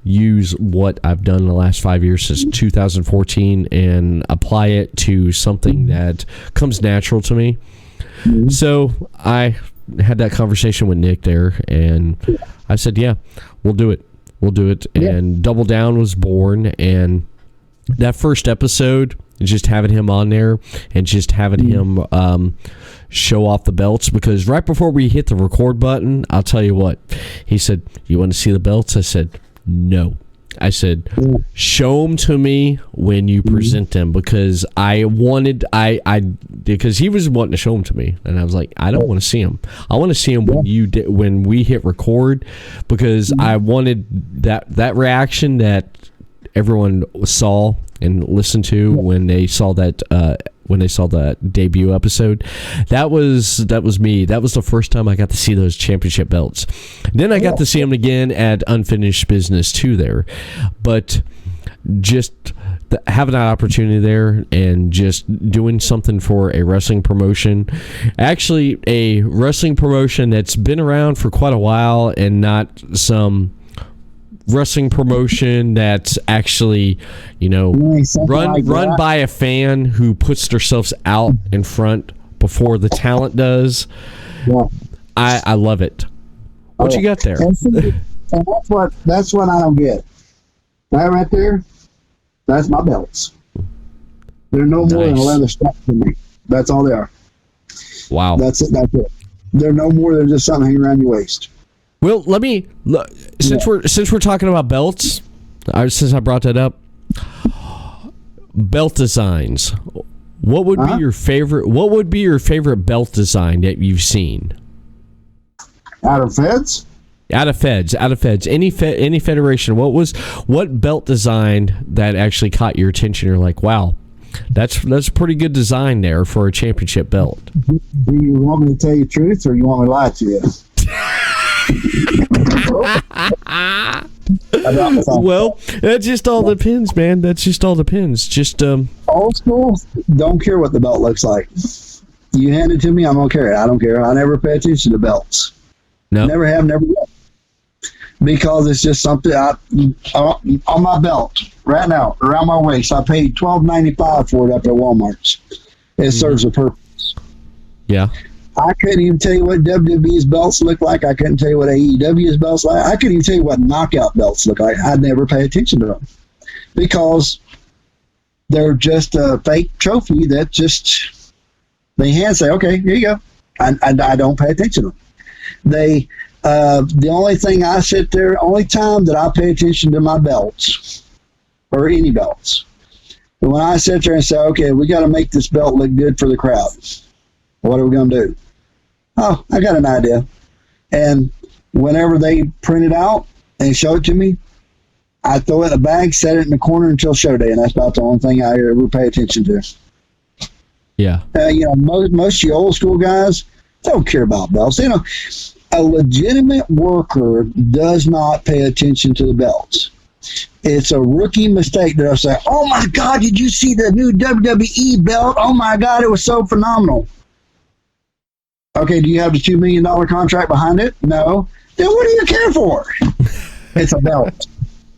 use what I've done in the last 5 years since 2014 and apply it to something that comes natural to me. Mm-hmm. So I had that conversation with Nick there, and I said, yeah, we'll do it. And Double Down was born, and that first episode, just having him on there and just having him show off the belts, because right before we hit the record button, I'll tell you what, he said, you want to see the belts? I said, no. I said, show them to me when you present them, because because he was wanting to show them to me, and I was like, I don't want to see them. I want to see them when we hit record, because I wanted that reaction that everyone saw and listened to when they saw that debut episode. That was me. That was the first time I got to see those championship belts. Then I got to see them again at Unfinished Business 2 there. But just having that opportunity there and just doing something for a wrestling promotion, actually a wrestling promotion that's been around for quite a while, and not some wrestling promotion that's actually, run by a fan who puts themselves out in front before the talent does. Yeah. I love it. What you got there? And that's what I don't get. That right there, that's my belts. They're no more than a leather strap to me. That's all they are. Wow. That's it. They're no more than just something hanging around your waist. Well, since we're talking about belts, since I brought that up, belt designs. What would be your favorite? What would be your favorite belt design that you've seen? Out of Feds. Any federation. What belt design that actually caught your attention? You're like, wow, that's a pretty good design there for a championship belt. Do you want me to tell you the truth, or you want me to lie to you? Well, that just all depends, man. That just all depends. Just old school, don't care what the belt looks like. You hand it to me, I'm gonna carry it. I don't care. I never pay attention to belts. No, never have, never will. Because it's just something on my belt right now around my waist. I paid $12.95 for it up at Walmart's. It serves a purpose. Yeah. I couldn't even tell you what WWE's belts look like. I couldn't tell you what AEW's belts look like. I couldn't even tell you what knockout belts look like. I'd never pay attention to them, because they're just a fake trophy that just they hand say, okay, here you go. I don't pay attention to them. The only thing only time that I pay attention to my belts, or any belts, when I sit there and say, okay, we got to make this belt look good for the crowd. What are we going to do? Oh, I got an idea. And whenever they print it out and show it to me, I throw it in a bag, set it in the corner until show day, and that's about the only thing I ever pay attention to. Yeah. Most of you old school guys don't care about belts. A legitimate worker does not pay attention to the belts. It's a rookie mistake that I'll say, oh my God, did you see the new WWE belt? Oh my God, it was so phenomenal. Okay, do you have the $2 million contract behind it? No. Then what do you care for? It's a belt.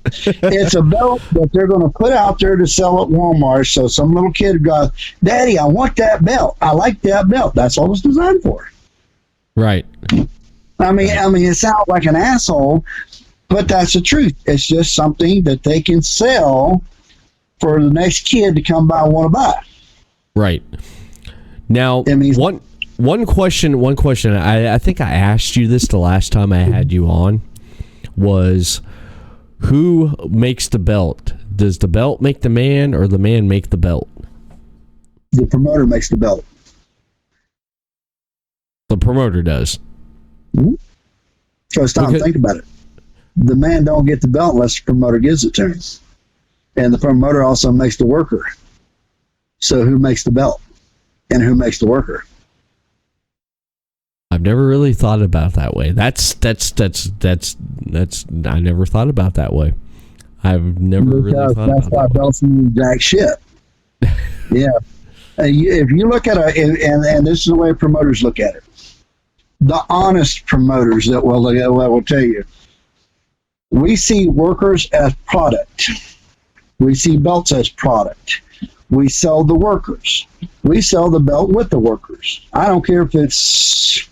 It's a belt that they're going to put out there to sell at Walmart. So some little kid goes, Daddy, I want that belt. I like that belt. That's all it's designed for. Right. I mean, it sounds like an asshole, but that's the truth. It's just something that they can sell for the next kid to come by and want to buy. Right. Now, one question. I think I asked you this the last time I had you on. Was who makes the belt? Does the belt make the man, or the man make the belt? The promoter makes the belt. The promoter does. Mm-hmm. So stop and think about it. The man don't get the belt unless the promoter gives it to him. And the promoter also makes the worker. So who makes the belt? And who makes the worker? I've never really thought about it that way. That's I never thought about that way. I've never really thought about that's why belts mean jack shit. Yeah. If you look at and this is the way promoters look at it. The honest promoters that will tell you, we see workers as product. We see belts as product. We sell the workers. We sell the belt with the workers. I don't care if it's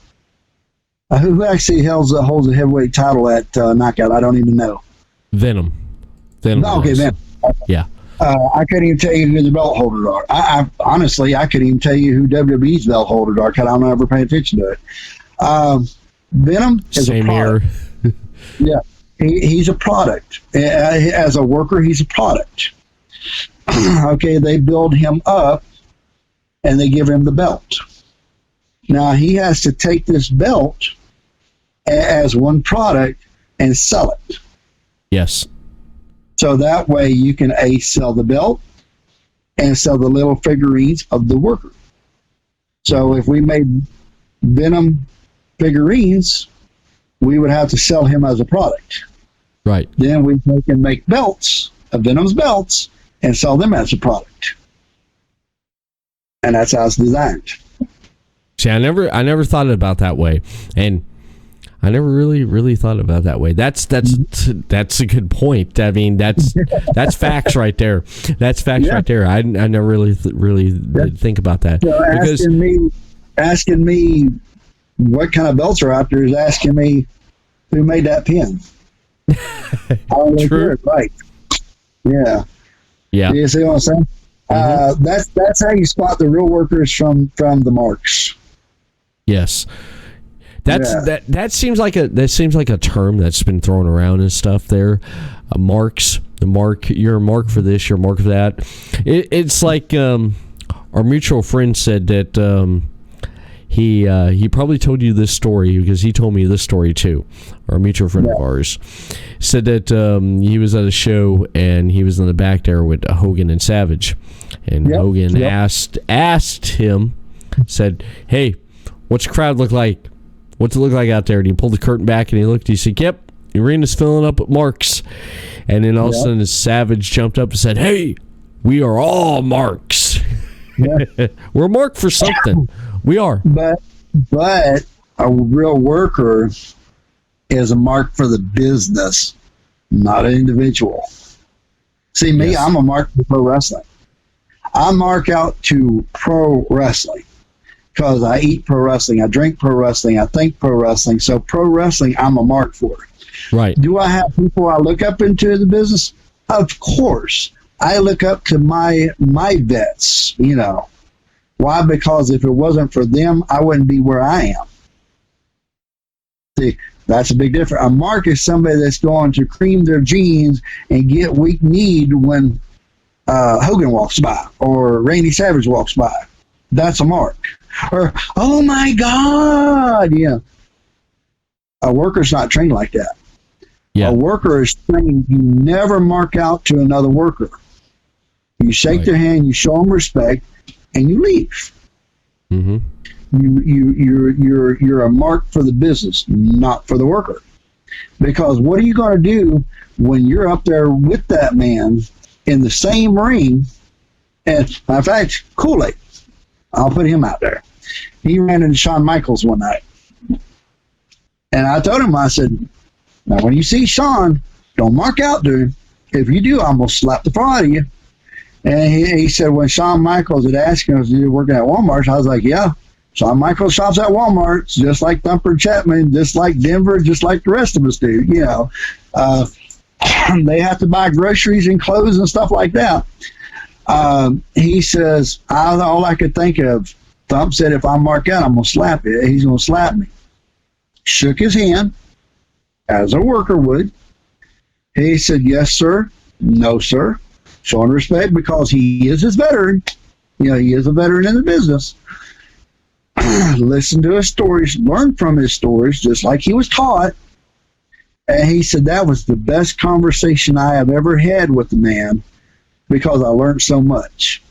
who actually holds the heavyweight title at Knockout. I don't even know. Venom. Okay, Venom. Yeah. I couldn't even tell you who the belt holders are. I honestly, I couldn't even tell you who WWE's belt holders are because I don't ever pay attention to it. Venom is Same a product. here. Yeah, he's a product. As a worker, he's a product. Okay, they build him up and they give him the belt. Now he has to take this belt as one product and sell it. Yes. So that way you can sell the belt and sell the little figurines of the worker. So if we made Venom figurines, we would have to sell him as a product. Right. Then we can make belts of Venom's belts and sell them as a product. And that's how it's designed. See, I never thought about that way, and I never really thought about that way. That's a good point. I mean, that's facts right there. That's facts right there. I never really did think about that. So because asking me what kind of belts are out there is asking me who made that pin. True. Right. Yeah. Yeah. You see what I'm saying? Mm-hmm. That's how you spot the real workers from the marks. Yes. That seems like a term that's been thrown around and stuff there. Marks, the mark, you're a mark for this, you're a mark for that. It's like our mutual friend said that he probably told you this story because he told me this story too. Our mutual friend of ours said that he was at a show and he was in the back there with Hogan and Savage, and Hogan asked him, said, "Hey, what's the crowd look like? What's it look like out there?" And he pulled the curtain back and he looked. He said, "Yep, the arena's filling up with marks." And then all of a sudden, Savage jumped up and said, "Hey, we are all marks. We're marked for something. We are." But a real worker is a mark for the business, not an individual. See, me, I'm a mark for pro wrestling. I mark out to pro wrestling because I eat pro wrestling, I drink pro wrestling, I think pro wrestling. So pro wrestling, I'm a mark for. Right. Do I have people I look up into the business? Of course. I look up to my vets, you know. Why? Because if it wasn't for them, I wouldn't be where I am. See, that's a big difference. A mark is somebody that's going to cream their jeans and get weak-kneed when Hogan walks by or Randy Savage walks by. That's a mark. Or, oh my God, yeah. A worker's not trained like that. Yeah. A worker is trained. You never mark out to another worker. You shake their hand, you show them respect, and you leave. Mm-hmm. You're a mark for the business, not for the worker. Because what are you going to do when you're up there with that man in the same ring? And in fact, Kool-Aid, I'll put him out there. He ran into Shawn Michaels one night. And I told him, I said, now when you see Shawn, don't mark out, dude. If you do, I'm going to slap the front out of you. And he said, when Shawn Michaels had asked him, was he working at Walmart? I was like, yeah. Shawn Michaels shops at Walmart, just like Thumper Chapman, just like Denver, just like the rest of us do. You know, they have to buy groceries and clothes and stuff like that. He says, all I could think of, Thump said, if I mark out, I'm going to slap you. He's going to slap me. Shook his hand, as a worker would. He said, yes, sir. No, sir. Showing respect because he is his veteran. You know, he is a veteran in the business. Listen to his stories, learn from his stories, just like he was taught. And he said that was the best conversation I have ever had with the man because I learned so much.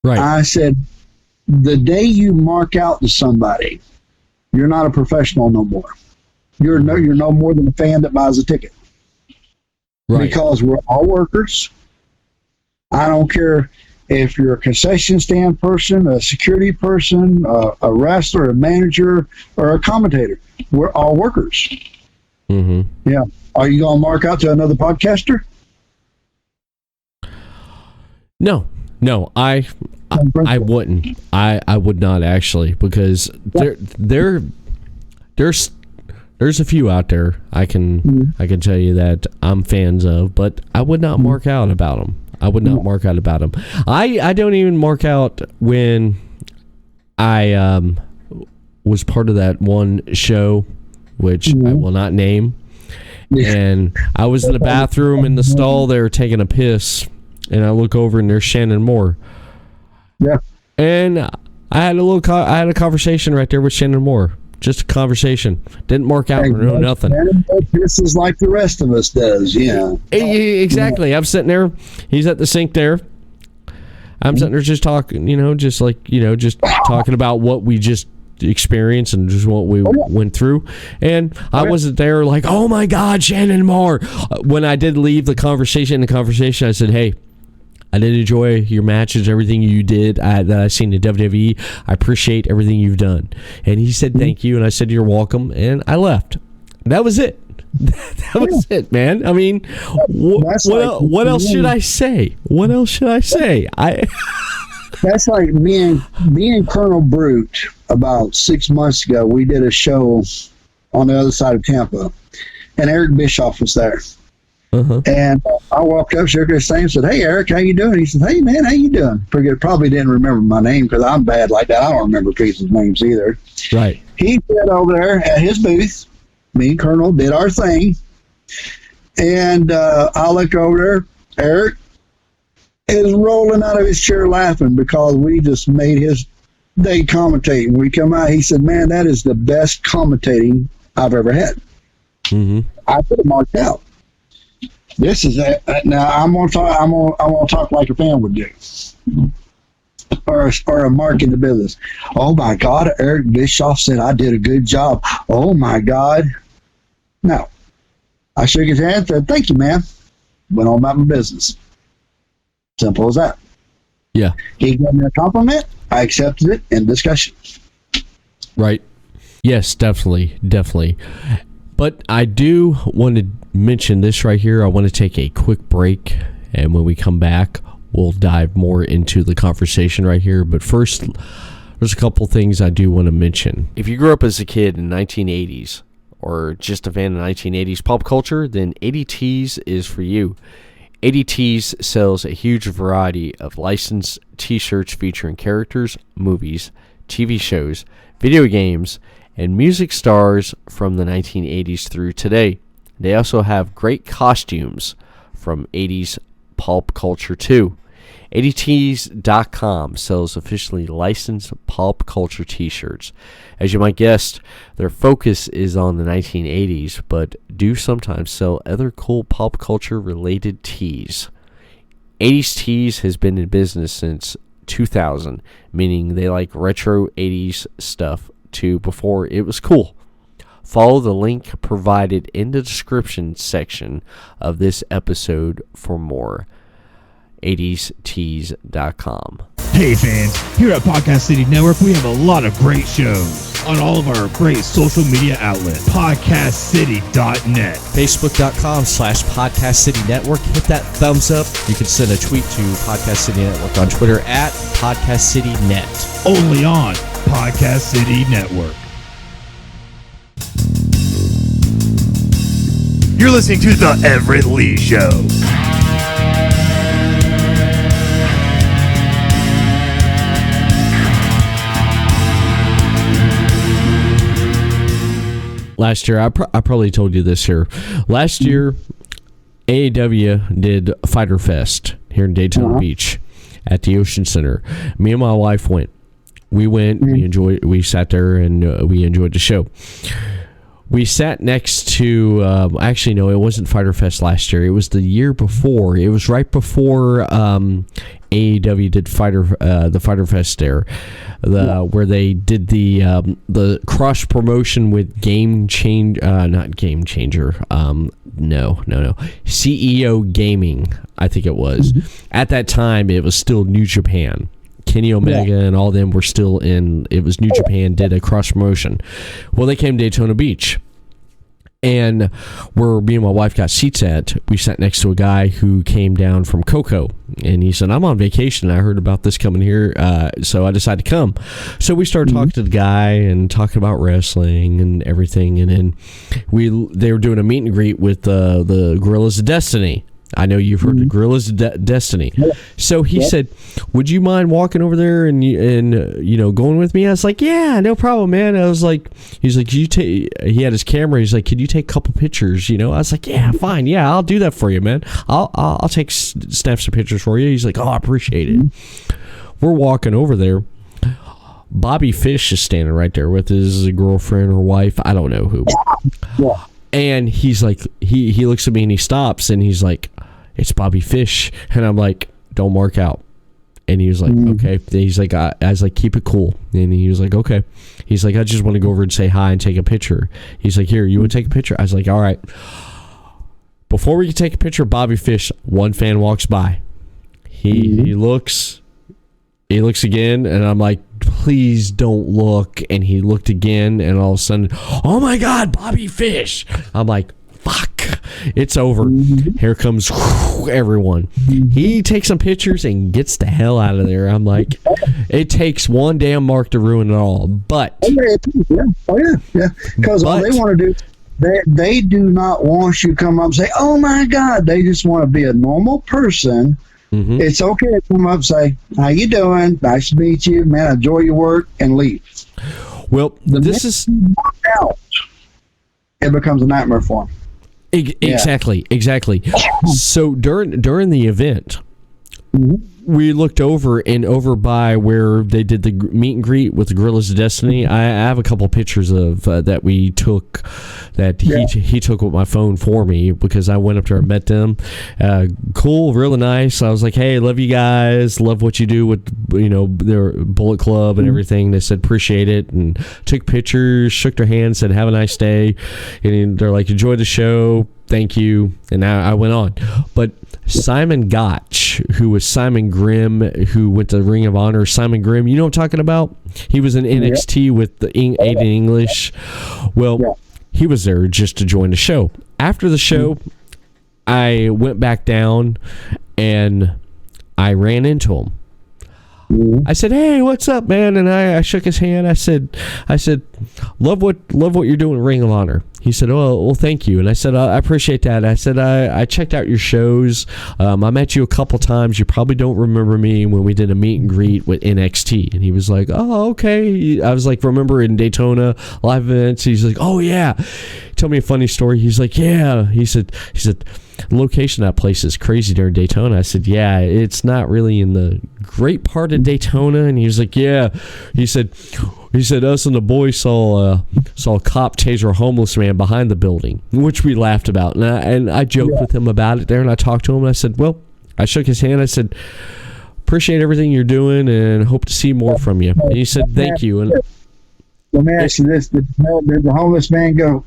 Right. I said, the day you mark out to somebody, you're not a professional no more. You're no more than a fan that buys a ticket. Right. Because we're all workers. I don't care if you're a concession stand person, a security person, a wrestler, a manager, or a commentator. We're all workers. Mm-hmm. Yeah. Are you going to mark out to another podcaster? No, I wouldn't. I would not actually, because there's a few out there I can tell you that I'm fans of, but I would not mark out about them. I would not mark out about them. I don't even mark out when I was part of that one show, which I will not name. And I was in the bathroom in the stall there taking a piss, and I look over and there's Shannon Moore. Yeah. And I had a conversation right there with Shannon Moore. Just a conversation. Didn't mark out or no nothing. This is like the rest of us does, yeah. Exactly. I'm sitting there. He's at the sink there. I'm sitting there just talking, just talking about what we just experienced and just what we went through. And I wasn't there like, oh my God, Shannon Moore. When I did leave the conversation, I said, hey, I did enjoy your matches, everything you did that I've seen in WWE. I appreciate everything you've done. And he said, thank you. And I said, you're welcome. And I left. That was it. That was it, man. I mean, what else should I say? What else should I say? That's like me and Colonel Brute about 6 months ago. We did a show on the other side of Tampa. And Eric Bischoff was there. Uh-huh. And I walked up, shook his hand, and said, hey, Eric, how you doing? He said, hey, man, how you doing? Probably didn't remember my name because I'm bad like that. I don't remember people's names either. Right. He sat over there at his booth. Me and Colonel did our thing. And I looked over there. Eric is rolling out of his chair laughing because we just made his day commentating. We come out, he said, man, that is the best commentating I've ever had. Mm-hmm. I put it marked out. This is it. Now I'm gonna talk like a fan would do, or a mark in the business. Oh my God, Eric Bischoff said I did a good job. Oh my God, no. I shook his hand, said thank you, man. Went on about my business. Simple as that. Yeah. He gave me a compliment. I accepted it in discussion. Right. Yes, definitely. But I do want to mention this right here. I want to take a quick break, and when we come back, we'll dive more into the conversation right here. But first, there's a couple things I do want to mention. If you grew up as a kid in the 1980s or just a fan of 1980s pop culture, then ADTs is for you. ADTs sells a huge variety of licensed t-shirts featuring characters, movies, TV shows, video games, and music stars from the 1980s through today. They also have great costumes from 80s pulp culture too. ADTs.com sells officially licensed pulp culture t-shirts. As you might guess, their focus is on the 1980s, but do sometimes sell other cool pop culture related tees. 80s Tees has been in business since 2000, meaning they like retro 80s stuff too before it was cool. Follow the link provided in the description section of this episode for more. 80stees.com. Hey fans, here at Podcast City Network, we have a lot of great shows on all of our great social media outlets. PodcastCity.net. Facebook.com/Podcast City Network. Hit that thumbs up. You can send a tweet to Podcast City Network on Twitter at Podcast City Net. Only on Podcast City Network. You're listening to The Everett Lee Show. Last year, I probably told you this here. Last year, AEW did Fyter Fest here in Daytona Beach at the Ocean Center. Me and my wife went. We went. We sat there and we enjoyed the show. We sat next to. Actually, no, it wasn't Fyter Fest last year. It was the year before. It was right before AEW did the Fyter Fest there, where they did the cross promotion with not Game Changer. No. CEO Gaming, I think it was. At that time, it was still New Japan. Kenny Omega and all them were still in. It was New Japan did a cross promotion. Well, they came to Daytona Beach. And where me and my wife got seats at, we sat next to a guy who came down from Cocoa. And he said, I'm on vacation. I heard about this coming here, so I decided to come. So we started talking to the guy and talking about wrestling and everything. And then they were doing a meet and greet with the Gorillas of Destiny. I know you've heard of Gorillas of Destiny. So he said, would you mind walking over there and going with me? I was like, yeah, no problem, man. I was like, he's like, he had his camera. He's like, could you take a couple pictures? I was like, yeah, fine. Yeah, I'll do that for you, man. I'll take snaps of pictures for you. He's like, oh, I appreciate it. We're walking over there. Bobby Fish is standing right there with his girlfriend or wife. I don't know who. And he's like, he looks at me and he stops and he's like, it's Bobby Fish. And I'm like, don't mark out. And he was like, okay. And he's like, I was like, keep it cool. And he was like, okay. He's like, I just want to go over and say hi and take a picture. He's like, here, you want to take a picture? I was like, all right. Before we can take a picture of Bobby Fish, one fan walks by. He looks again, and I'm like, please don't look. And he looked again, and all of a sudden, oh my God, Bobby Fish. I'm like, fuck, it's over. Here comes everyone. He takes some pictures and gets the hell out of there. I'm like, it takes one damn mark to ruin it all. But because all they want to do, they do not want you to come up and say, oh my God. They just want to be a normal person. It's okay to come up and say, how you doing? Nice to meet you, man. Enjoy your work, and leave. Well, this is out. It becomes a nightmare for them. Exactly. So during the event, we looked over by where they did the meet and greet with the Gorillas of Destiny. I have a couple pictures of that we took, that he took with my phone for me, because I went up there and met them. Cool, really nice. I was like, hey, love you guys, love what you do with their Bullet Club and everything. They said appreciate it, and took pictures, shook their hands, said have a nice day, and they're like, enjoy the show, thank you. And now I went on. But Simon Gotch, who was Simon Grimm, who went to Ring of Honor. Simon Grimm, you know what I'm talking about? He was in NXT with the Aiden English. Well, he was there just to join the show. After the show, I went back down and I ran into him. I said, hey, what's up, man? And I shook his hand. I said, love what you're doing at Ring of Honor. He said, oh, well, thank you. And I said, I appreciate that. I said, I checked out your shows. I met you a couple times. You probably don't remember me when we did a meet and greet with NXT. And he was like, oh, okay. I was like, remember in Daytona live events? He's like, oh, yeah. tell me a funny story. He's like, yeah. He said, the location of that place is crazy during Daytona. I said, yeah, it's not really in the great part of Daytona. And he was like, yeah. He said us and the boys saw a cop taser a homeless man behind the building, which we laughed about. And I joked with him about it there, and I talked to him, and I said, well, I shook his hand. I said, appreciate everything you're doing and hope to see more from you. And he said, thank you. And let me ask you this: did the homeless man go,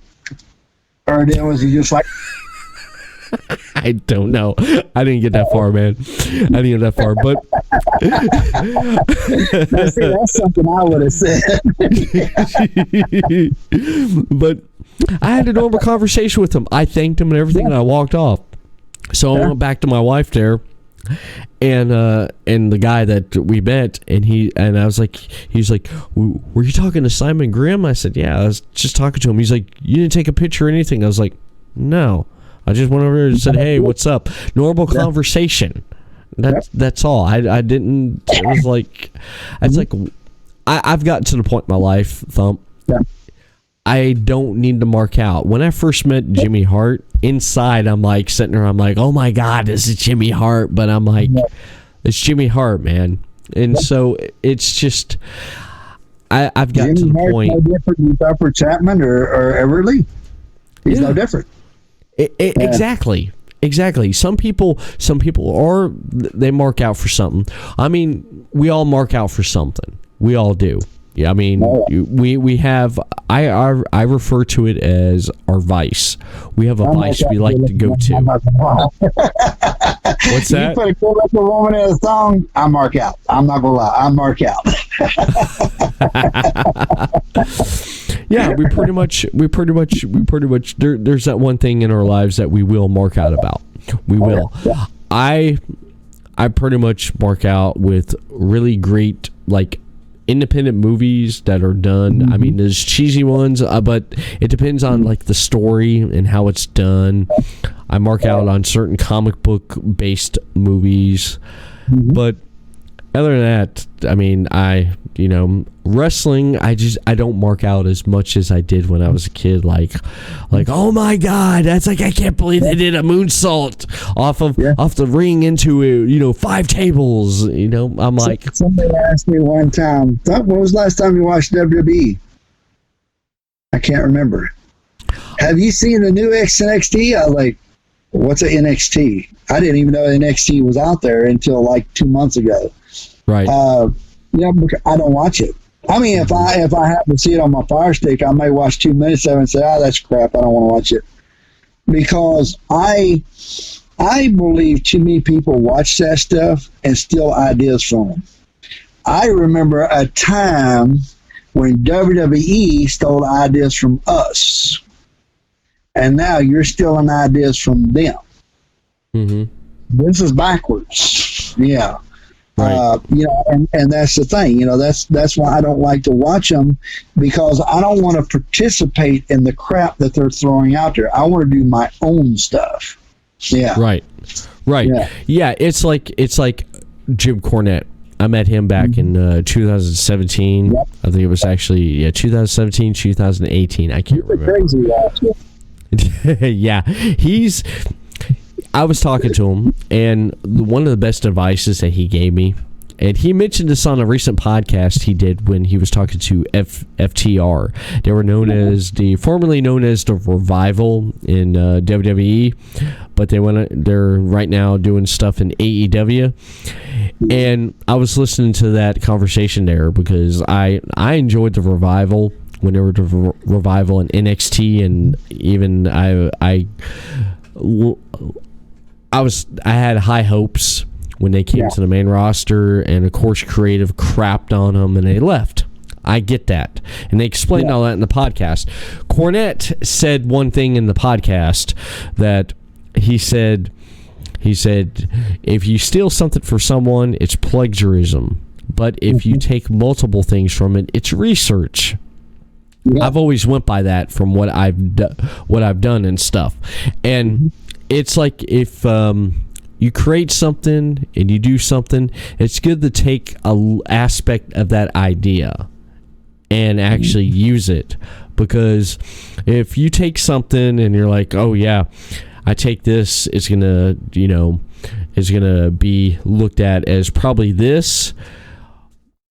or was he just like? I don't know. I didn't get that far, man. I didn't get that far, but that's something I would have said. But I had a normal conversation with him. I thanked him and everything, and I walked off. So I went back to my wife there, and the guy that we met, and I was like, he's like, were you talking to Simon Grimm? I said, yeah, I was just talking to him. He's like, you didn't take a picture or anything? I was like, no. I just went over there and said, hey, what's up? Normal conversation. That's all. I didn't. It was like, it's like, I've gotten to the point in my life, Thump. Yeah. I don't need to mark out. When I first met Jimmy Hart, inside I'm like sitting there, I'm like, oh my God, this is Jimmy Hart. But I'm like, it's Jimmy Hart, man. And so it's just, I've gotten to the point. No different than Thumper Chapman or Everett Lee. He's no different. Exactly. Some people are, they mark out for something. I mean, we all mark out for something. We all do. Yeah, I mean, we have. I refer to it as our vice. We have a vice we like to go to. What's that? You put a girl like a woman in a song, I mark out. I'm not gonna lie, I mark out. Yeah, we pretty much. There's that one thing in our lives that we will mark out about. We will. I pretty much mark out with really great, like, independent movies that are done. I mean, there's cheesy ones, but it depends on like the story and how it's done. I mark out on certain comic book based movies, but other than that, I mean, wrestling, I don't mark out as much as I did when I was a kid. Like, oh my God, that's like, I can't believe they did a moonsault off the ring into 5 tables. I'm like, somebody asked me one time, when was the last time you watched WWE? I can't remember. Have you seen the new NXT? I was like, what's an NXT? I didn't even know NXT was out there until like 2 months ago. Right. Because I don't watch it. I mean, if I happen to see it on my Fire Stick, I may watch 2 minutes of it and say, that's crap, I don't want to watch it. Because I believe too many people watch that stuff and steal ideas from them. I remember a time when WWE stole ideas from us. And now you're stealing ideas from them. Mm-hmm. This is backwards. Yeah. Right. And that's the thing. That's why I don't like to watch them, because I don't want to participate in the crap that they're throwing out there. I want to do my own stuff. Yeah. Right. Yeah. It's like Jim Cornette. I met him back in 2017. Yep. I think it was actually 2017, 2018. I can't remember. Crazy. Yeah. I was talking to him, and one of the best advices that he gave me, and he mentioned this on a recent podcast he did when he was talking to FTR. They were formerly known as the Revival in WWE, but they're right now doing stuff in AEW. And I was listening to that conversation there because I enjoyed the Revival when they were the Revival in NXT, and even I had high hopes when they came to the main roster, and of course creative crapped on them and they left. I get that, and they explained all that in the podcast. Cornette said one thing in the podcast that he said if you steal something from someone, it's plagiarism, but if you take multiple things from it, it's research. I've always went by that from what I've done and stuff. And it's like, if you create something and you do something, it's good to take a aspect of that idea and actually use it, because if you take something and you're like, oh yeah, I take this, it's gonna, it's gonna be looked at as probably this.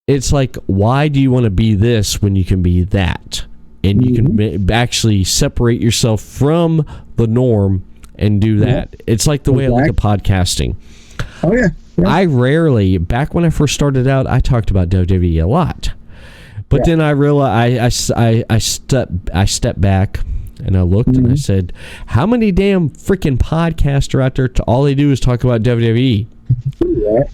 It's like, why do you want to be this when you can be that? And you can actually separate yourself from the norm and do that. It's like the way I look at podcasting. Oh yeah. I rarely, back when I first started out, I talked about WWE a lot. But then I realized I stepped back and I looked and I said, how many damn freaking podcasts are out there? All they do is talk about WWE.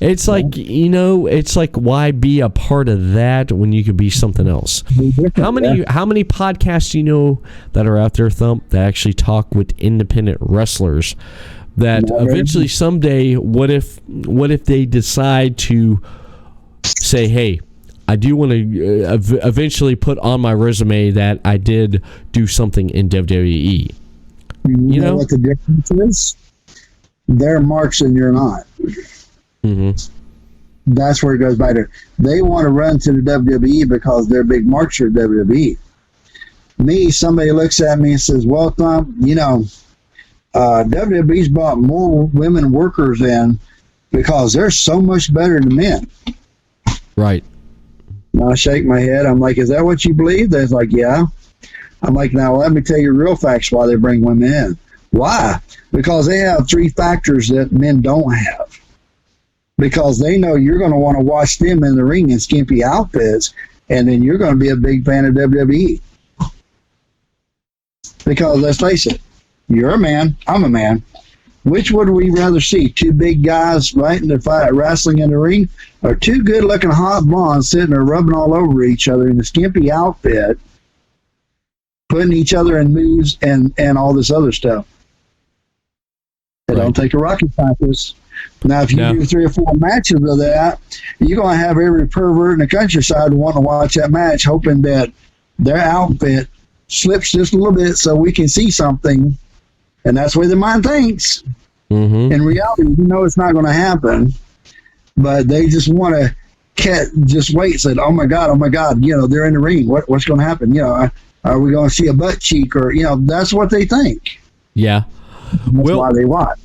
It's like, it's like, why be a part of that when you could be something else? How many podcasts do you know that are out there, Thump, that actually talk with independent wrestlers? That eventually someday, what if they decide to say, hey, I do want to eventually put on my resume that I did do something in WWE. You know what the difference is? They're marks and you're not. That's where it goes by there. They want to run to the WWE because they're big marks at WWE. Me, somebody looks at me and says, well, Thump, WWE's brought more women workers in because they're so much better than men. Right. And I shake my head. I'm like, is that what you believe? They're like, yeah. I'm like, now let me tell you real facts why they bring women in. Why? Because they have 3 factors that men don't have. Because they know you're going to want to watch them in the ring in skimpy outfits, and then you're going to be a big fan of WWE. Because let's face it, you're a man, I'm a man. Which would we rather see? 2 big guys right in the fight, wrestling in the ring, or 2 good-looking hot blondes sitting there rubbing all over each other in a skimpy outfit, putting each other in moves and all this other stuff? It don't take a rocket scientist. Now, if you do 3 or 4 matches of that, you're going to have every pervert in the countryside wanting to watch that match, hoping that their outfit slips just a little bit so we can see something. And that's the way the mind thinks. In reality, it's not going to happen. But they just want to just wait and say, oh my God, they're in the ring. What's going to happen? Are we going to see a butt cheek? Or, that's what they think. Yeah. That's why they watch.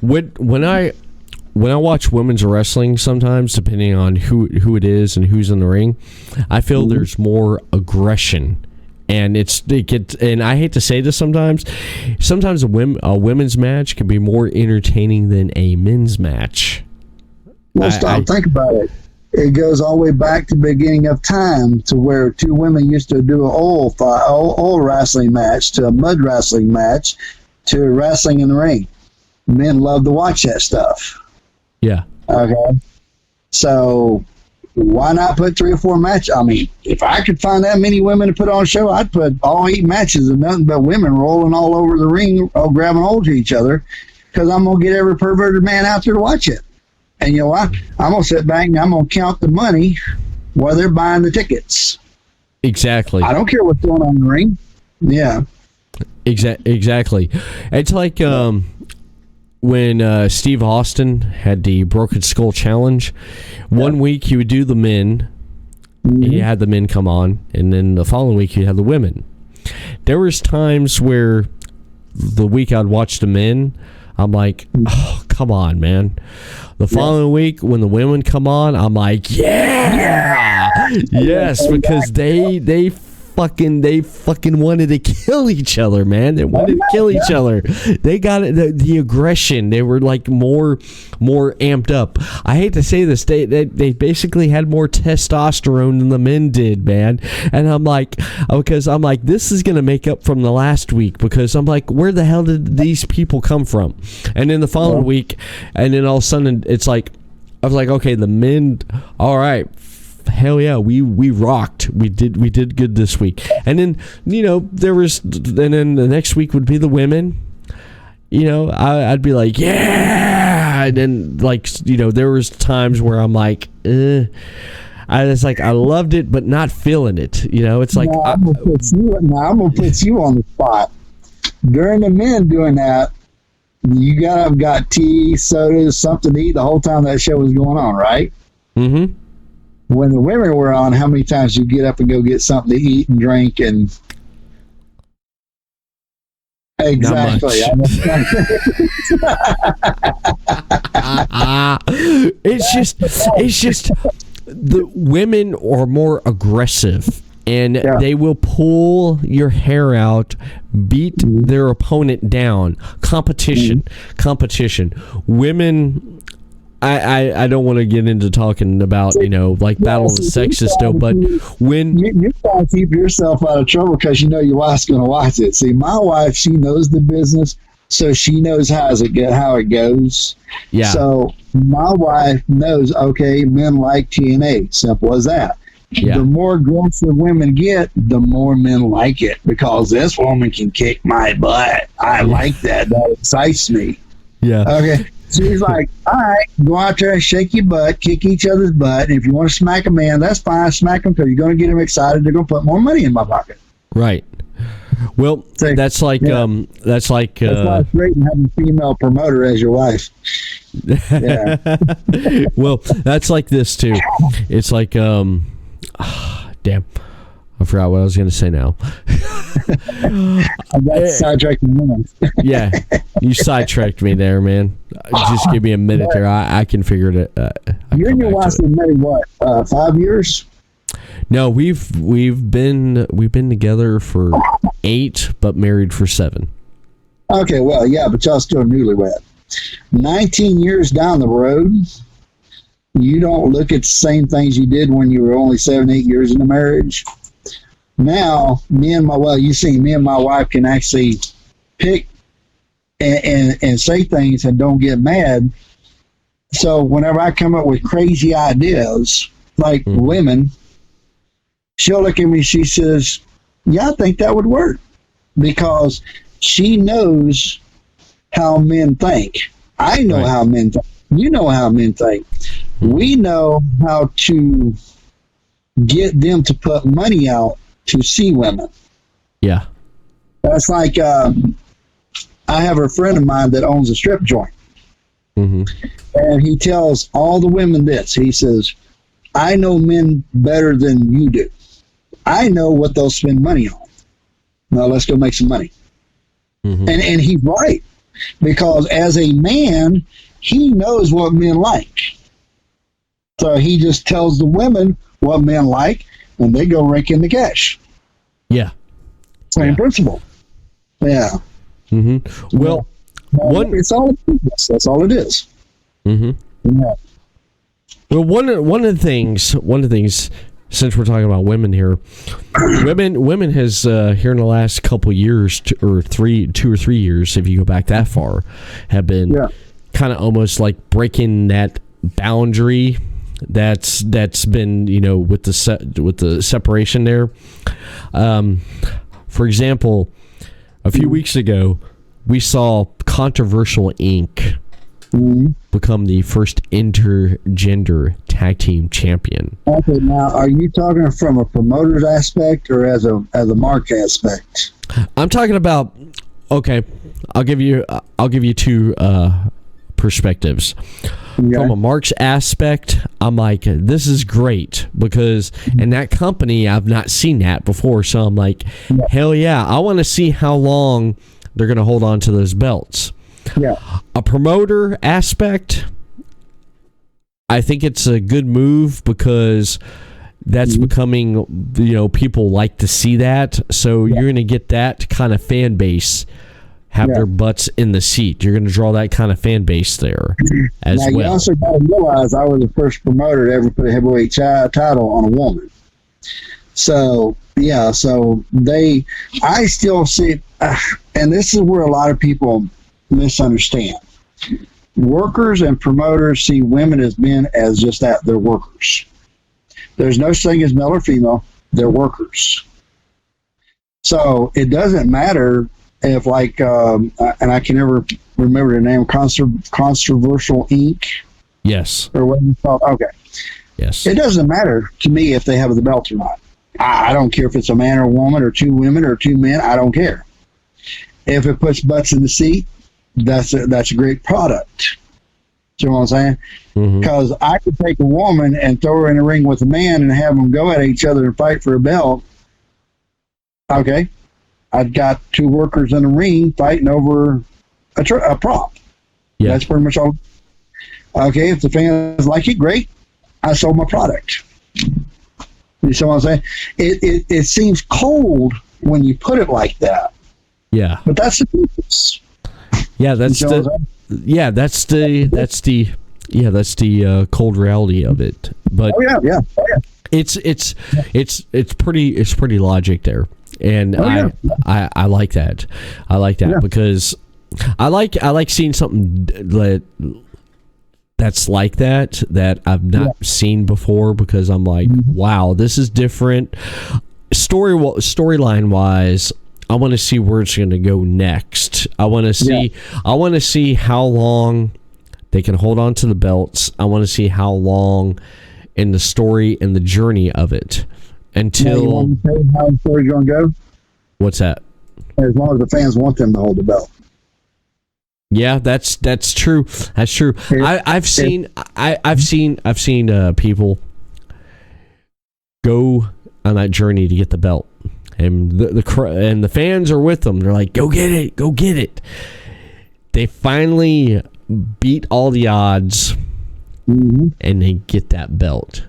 When I watch women's wrestling, sometimes depending on who it is and who's in the ring, I feel there's more aggression, and and I hate to say this sometimes a women's match can be more entertaining than a men's match. Well, think about it. It goes all the way back to the beginning of time, to where 2 women used to do an old wrestling match, to a mud wrestling match, to wrestling in the ring. Men love to watch that stuff. Yeah. Okay. So why not put 3 or 4 matches? I mean, if I could find that many women to put on a show, I'd put all 8 matches of nothing but women rolling all over the ring, all grabbing hold of each other, because I'm going to get every perverted man out there to watch it. And you know what? I'm going to sit back and I'm going to count the money while they're buying the tickets. Exactly. I don't care what's going on in the ring. Yeah. Exactly. It's like when Steve Austin had the Broken Skull Challenge. One week he would do the men. He had the men come on, and then the following week he had the women. There was times where the week I'd watch the men, I'm like, oh, come on, man. The following week when the women come on, I'm like, yeah, yes, because they fucking wanted to kill each other, man. They wanted to kill each other. They got it, the aggression. They were like more amped up. I hate to say this, they basically had more testosterone than the men did, man. And I'm like, because I'm like, this is gonna make up from the last week, because I'm like, where the hell did these people come from? And then the following week, and then all of a sudden it's like, I was like, okay, the men, all right. Hell yeah, we rocked. We did good this week. And then, and then the next week would be the women. I'd be like, yeah. And then, there was times where I'm like, I loved it, but not feeling it. It's like, I'm gonna put you on the spot. During the men doing that, you gotta have got tea, sodas, something to eat the whole time that show was going on, right? Mm-hmm. When the women were on, how many times you get up and go get something to eat and drink and Exactly. It's just the women are more aggressive, and they will pull your hair out, beat their opponent down. Competition. Women, I don't want to get into talking about, like battle of the sexes still, but when you gotta keep yourself out of trouble because you know your wife's gonna watch it. See, my wife, she knows the business, so she knows how it goes. Yeah. So my wife knows, okay, men like TNA. Simple as that. Yeah. The more aggressive women get, the more men like it because this woman can kick my butt. I like that. That excites me. Yeah. Okay. So he's like, all right, go out there, shake your butt, kick each other's butt. And if you want to smack a man, that's fine. Smack him because you're going to get him excited. They're going to put more money in my pocket. Right. Well, that's like that's why it's great having a female promoter as your wife. Yeah. Well, that's like this too. It's like damn, I forgot what I was going to say now. I got sidetracked in a minute. Yeah, you sidetracked me there, man. Just give me a minute there. I can figure it out. You and your wife been married, what, 5 years? No, we've been together for 8, but married for 7. Okay, well, yeah, but y'all still newlywed. 19 years down the road, you don't look at the same things you did when you were only 7, 8 years in the marriage. Now, me and my wife can actually pick and say things and don't get mad. So whenever I come up with crazy ideas, like women, she'll look at me, she says, yeah, I think that would work. Because she knows how men think. I know how men think. You know how men think. We know how to get them to put money out to see women. Yeah. That's like, I have a friend of mine that owns a strip joint. Mm-hmm. And he tells all the women this. He says, I know men better than you do. I know what they'll spend money on. Now let's go make some money. Mm-hmm. And he's right. Because as a man, he knows what men like. So he just tells the women what men like, and they go rake in the cash. Yeah. Same principle. Yeah. Mm-hmm. Well, it's all that's all it is. Mm-hmm. Yeah. Well, one of the things, since we're talking about women here, women has here in the last couple years, 2 or 3 years, if you go back that far, have been kind of almost like breaking that boundary that's been, with the separation there. For example, a few weeks ago, we saw Controversial Inc. become the first intergender tag team champion. Okay, now are you talking from a promoter's aspect or as a mark aspect? I'm talking about. Okay, I'll give you 2 perspectives. From a Mark's aspect, I'm like, this is great because in that company, I've not seen that before. So I'm like, hell yeah, I want to see how long they're going to hold on to those belts. Yeah. A promoter aspect, I think it's a good move because that's becoming, people like to see that. So you're going to get that kind of fan base have their butts in the seat. You're going to draw that kind of fan base there as well. You also got to realize I was the first promoter to ever put a heavyweight title on a woman. So, I still see, and this is where a lot of people misunderstand. Workers and promoters see women as men as just that. They're workers. There's no such thing as male or female. They're workers. So it doesn't matter if and I can never remember the name, Controversial Inc. Yes. Or what you call it. Okay. Yes. It doesn't matter to me if they have the belt or not. I don't care if it's a man or a woman or 2 women or 2 men. I don't care. If it puts butts in the seat, that's a great product. You know what I'm saying? Because I could take a woman and throw her in a ring with a man and have them go at each other and fight for a belt. Okay. I've got 2 workers in a ring fighting over a prop. Yeah. That's pretty much all. Okay, if the fans like it, great. I sold my product. You see what I'm saying? It seems cold when you put it like that. Yeah. But that's the purpose. Yeah, that's the cold reality of it. But Oh yeah. it's pretty logic there, and I like that. I like that because I like seeing something that's like that I've not seen before, because I'm like, wow, this is different. Storyline wise, I want to see where it's going to go next. I want to see how long they can hold on to the belts. I want to see how long in the story and the journey of it until. You want to say how the story's going to go? What's that? As long as the fans want them to hold the belt. Yeah, that's true. That's true. I've seen people go on that journey to get the belt, and the fans are with them. They're like, "Go get it! Go get it!" They finally beat all the odds, and they get that belt.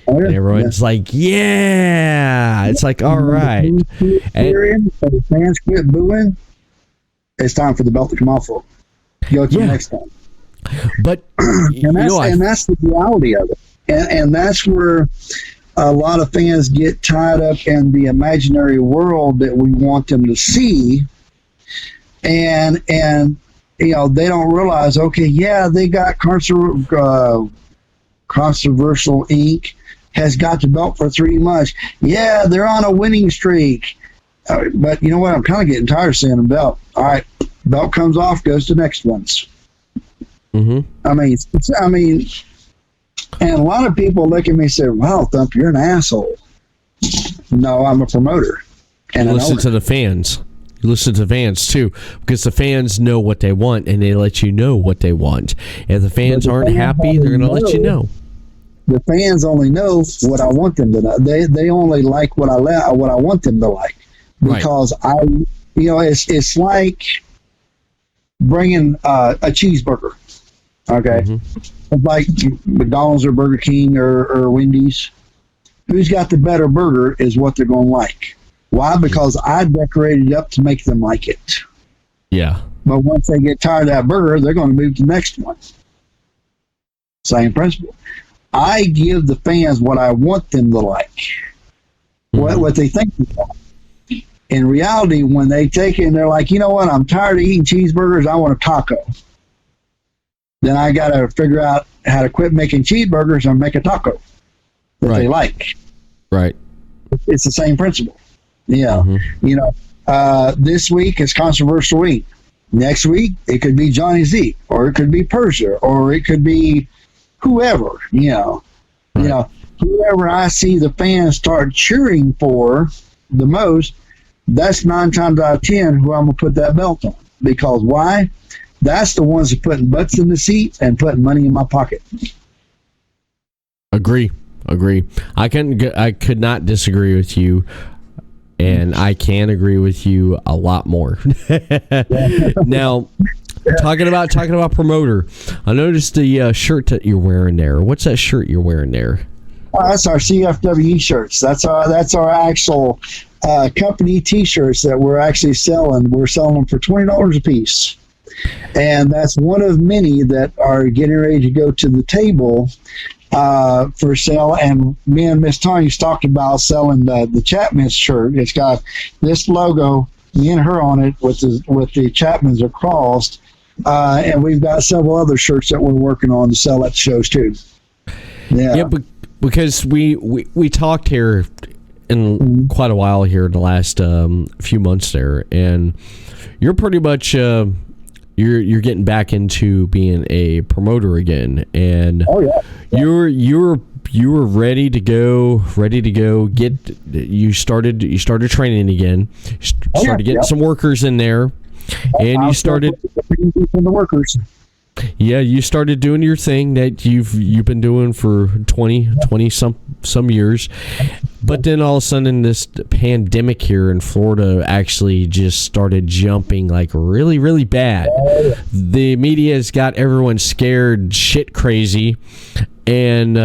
Oh, yeah. And everyone's like, "Yeah!" It's like, all right. And the fans quit booing. It's time for the belt to come off. Go to the next one. But and that's the reality of it. And that's where a lot of fans get tied up in the imaginary world that we want them to see. And they don't realize, okay, they got Controversial Inc. has got the belt for 3 months. Yeah, they're on a winning streak. But you know what? I'm kind of getting tired of seeing the belt. All right, belt comes off, goes to next ones. Mm-hmm. I mean, and a lot of people look at me and say, "Wow, Thump, you're an asshole." No, I'm a promoter. And you listen to the fans. You listen to the fans too, because the fans know what they want, and they let you know what they want. If the fans aren't happy, they're going to let you know. The fans only know what I want them to know. They only like what I want them to like. Because it's like bringing a cheeseburger, okay? Mm-hmm. It's like McDonald's or Burger King or Wendy's. Who's got the better burger is what they're going to like. Why? Because I decorated it up to make them like it. Yeah. But once they get tired of that burger, they're going to move to the next one. Same principle. I give the fans what I want them to like, what they think they want. In reality, when they take it and they're like, you know what, I'm tired of eating cheeseburgers, I want a taco. Then I got to figure out how to quit making cheeseburgers and make a taco that they like. Right. It's the same principle. Yeah. Mm-hmm. This week is Controversial Week. Next week, it could be Johnny Z, or it could be Persia, or it could be whoever, whoever I see the fans start cheering for the most, that's 9 times out of 10 who I'm going to put that belt on. Because why? That's the ones that are putting butts in the seats and putting money in my pocket. Agree. I could not disagree with you, and I can agree with you a lot more. Now, talking about promoter, I noticed the shirt that you're wearing there. What's that shirt you're wearing there? That's our CFWE shirts. That's our actual company T-shirts that we're actually selling. We're selling them for $20 a piece, and that's one of many that are getting ready to go to the table for sale. And me and Miss Tanya talked about selling the Chapman shirt. It's got this logo, me and her on it, with the Chapmans across, and we've got several other shirts that we're working on to sell at shows too. Yeah, but because we talked here in quite a while here in the last few months there, and you're pretty much you're getting back into being a promoter again, and you were ready to go. You started training again. Started getting some workers in there, and you started the workers. Yeah, you started doing your thing that you've been doing for 20 some years. But then all of a sudden, this pandemic here in Florida actually just started jumping like really, really bad. The media has got everyone scared shit crazy, and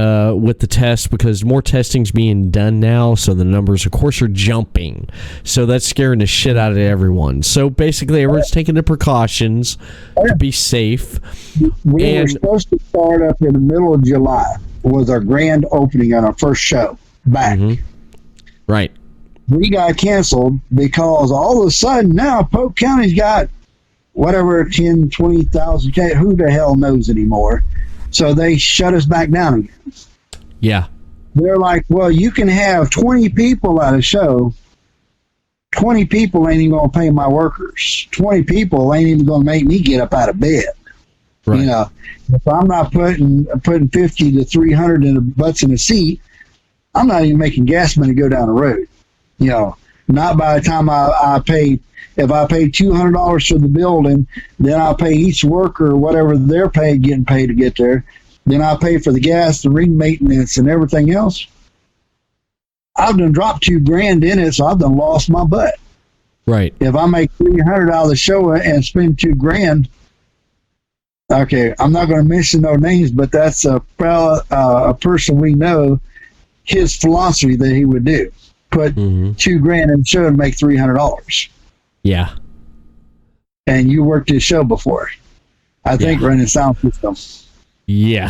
with the test, because more testing's being done now, so the numbers, of course, are jumping. So that's scaring the shit out of everyone. So basically, everyone's taking the precautions to be safe. We were supposed to start up in the middle of July. Was our grand opening on our first show back. Mm-hmm. Right. We got canceled because all of a sudden now Polk County's got whatever 10, 20,000, who the hell knows anymore. So they shut us back down again. Yeah. They're like, well, you can have 20 people at a show. 20 people ain't even going to pay my workers. 20 people ain't even going to make me get up out of bed. Right. You know, if I'm not putting 50 to 300 in the butts in a seat, I'm not even making gas money to go down the road. You know, not by the time I pay. If I pay $200 for the building, then I'll pay each worker whatever they're getting paid to get there. Then I'll pay for the gas, the ring maintenance, and everything else. I've done dropped $2,000 in it, so I've done lost my butt. Right. If I make $300 out of the show and spend $2,000. Okay, I'm not going to mention no names, but that's a person we know. His philosophy that he would do: put $2,000 in the show and make $300. Yeah. And you worked his show before, I think, running sound system. Yeah.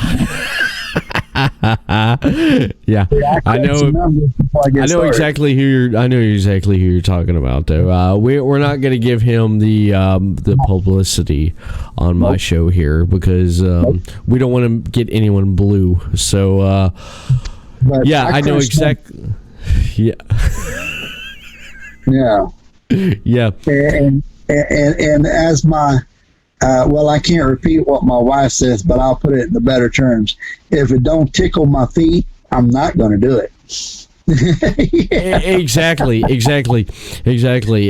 Yeah. I know exactly who you're talking about, though. We're not going to give him the publicity on my show here because we don't want to get anyone blue. So yeah, I know exactly. Yeah. Yeah. Yeah. And as my I can't repeat what my wife says, but I'll put it in the better terms. If it don't tickle my feet, I'm not going to do it. Exactly.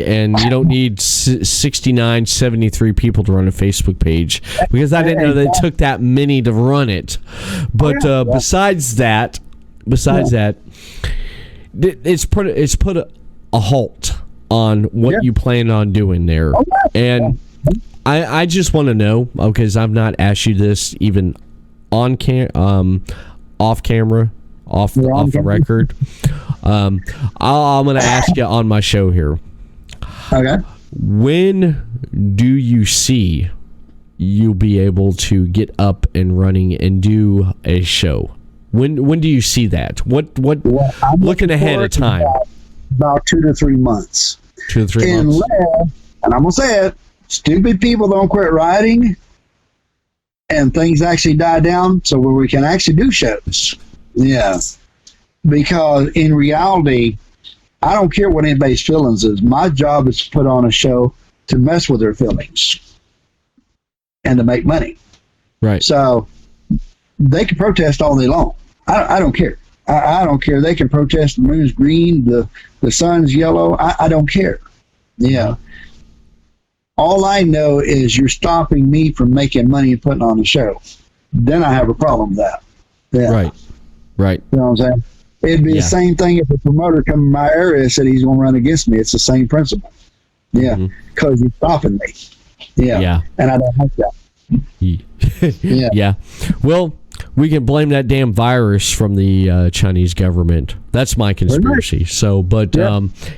And you don't need 69, 73 people to run a Facebook page because I didn't know they took that many to run it. But besides that, it's put a halt on what you plan on doing there. And I just want to know, because I've not asked you this even on off camera, off the record. I'm going to ask you on my show here. Okay. When do you see you'll be able to get up and running and do a show? When do you see that? What I'm looking ahead of time? About 2 to 3 months. 2 to 3 months. And I'm going to say it, stupid people don't quit writing and things actually die down so where we can actually do shows. Yeah. Because in reality, I don't care what anybody's feelings is. My job is to put on a show to mess with their feelings and to make money. Right. So they can protest all day long. I don't care. I don't care. They can protest the moon's green, the sun's yellow. I don't care. Yeah. All I know is you're stopping me from making money and putting on a show. Then I have a problem with that. Yeah. Right. You know what I'm saying? It'd be the same thing if a promoter come in my area and said he's going to run against me. It's the same principle. Yeah. Because you're stopping me. Yeah. And I don't like that. Yeah. Well, we can blame that damn virus from the Chinese government. That's my conspiracy. So, but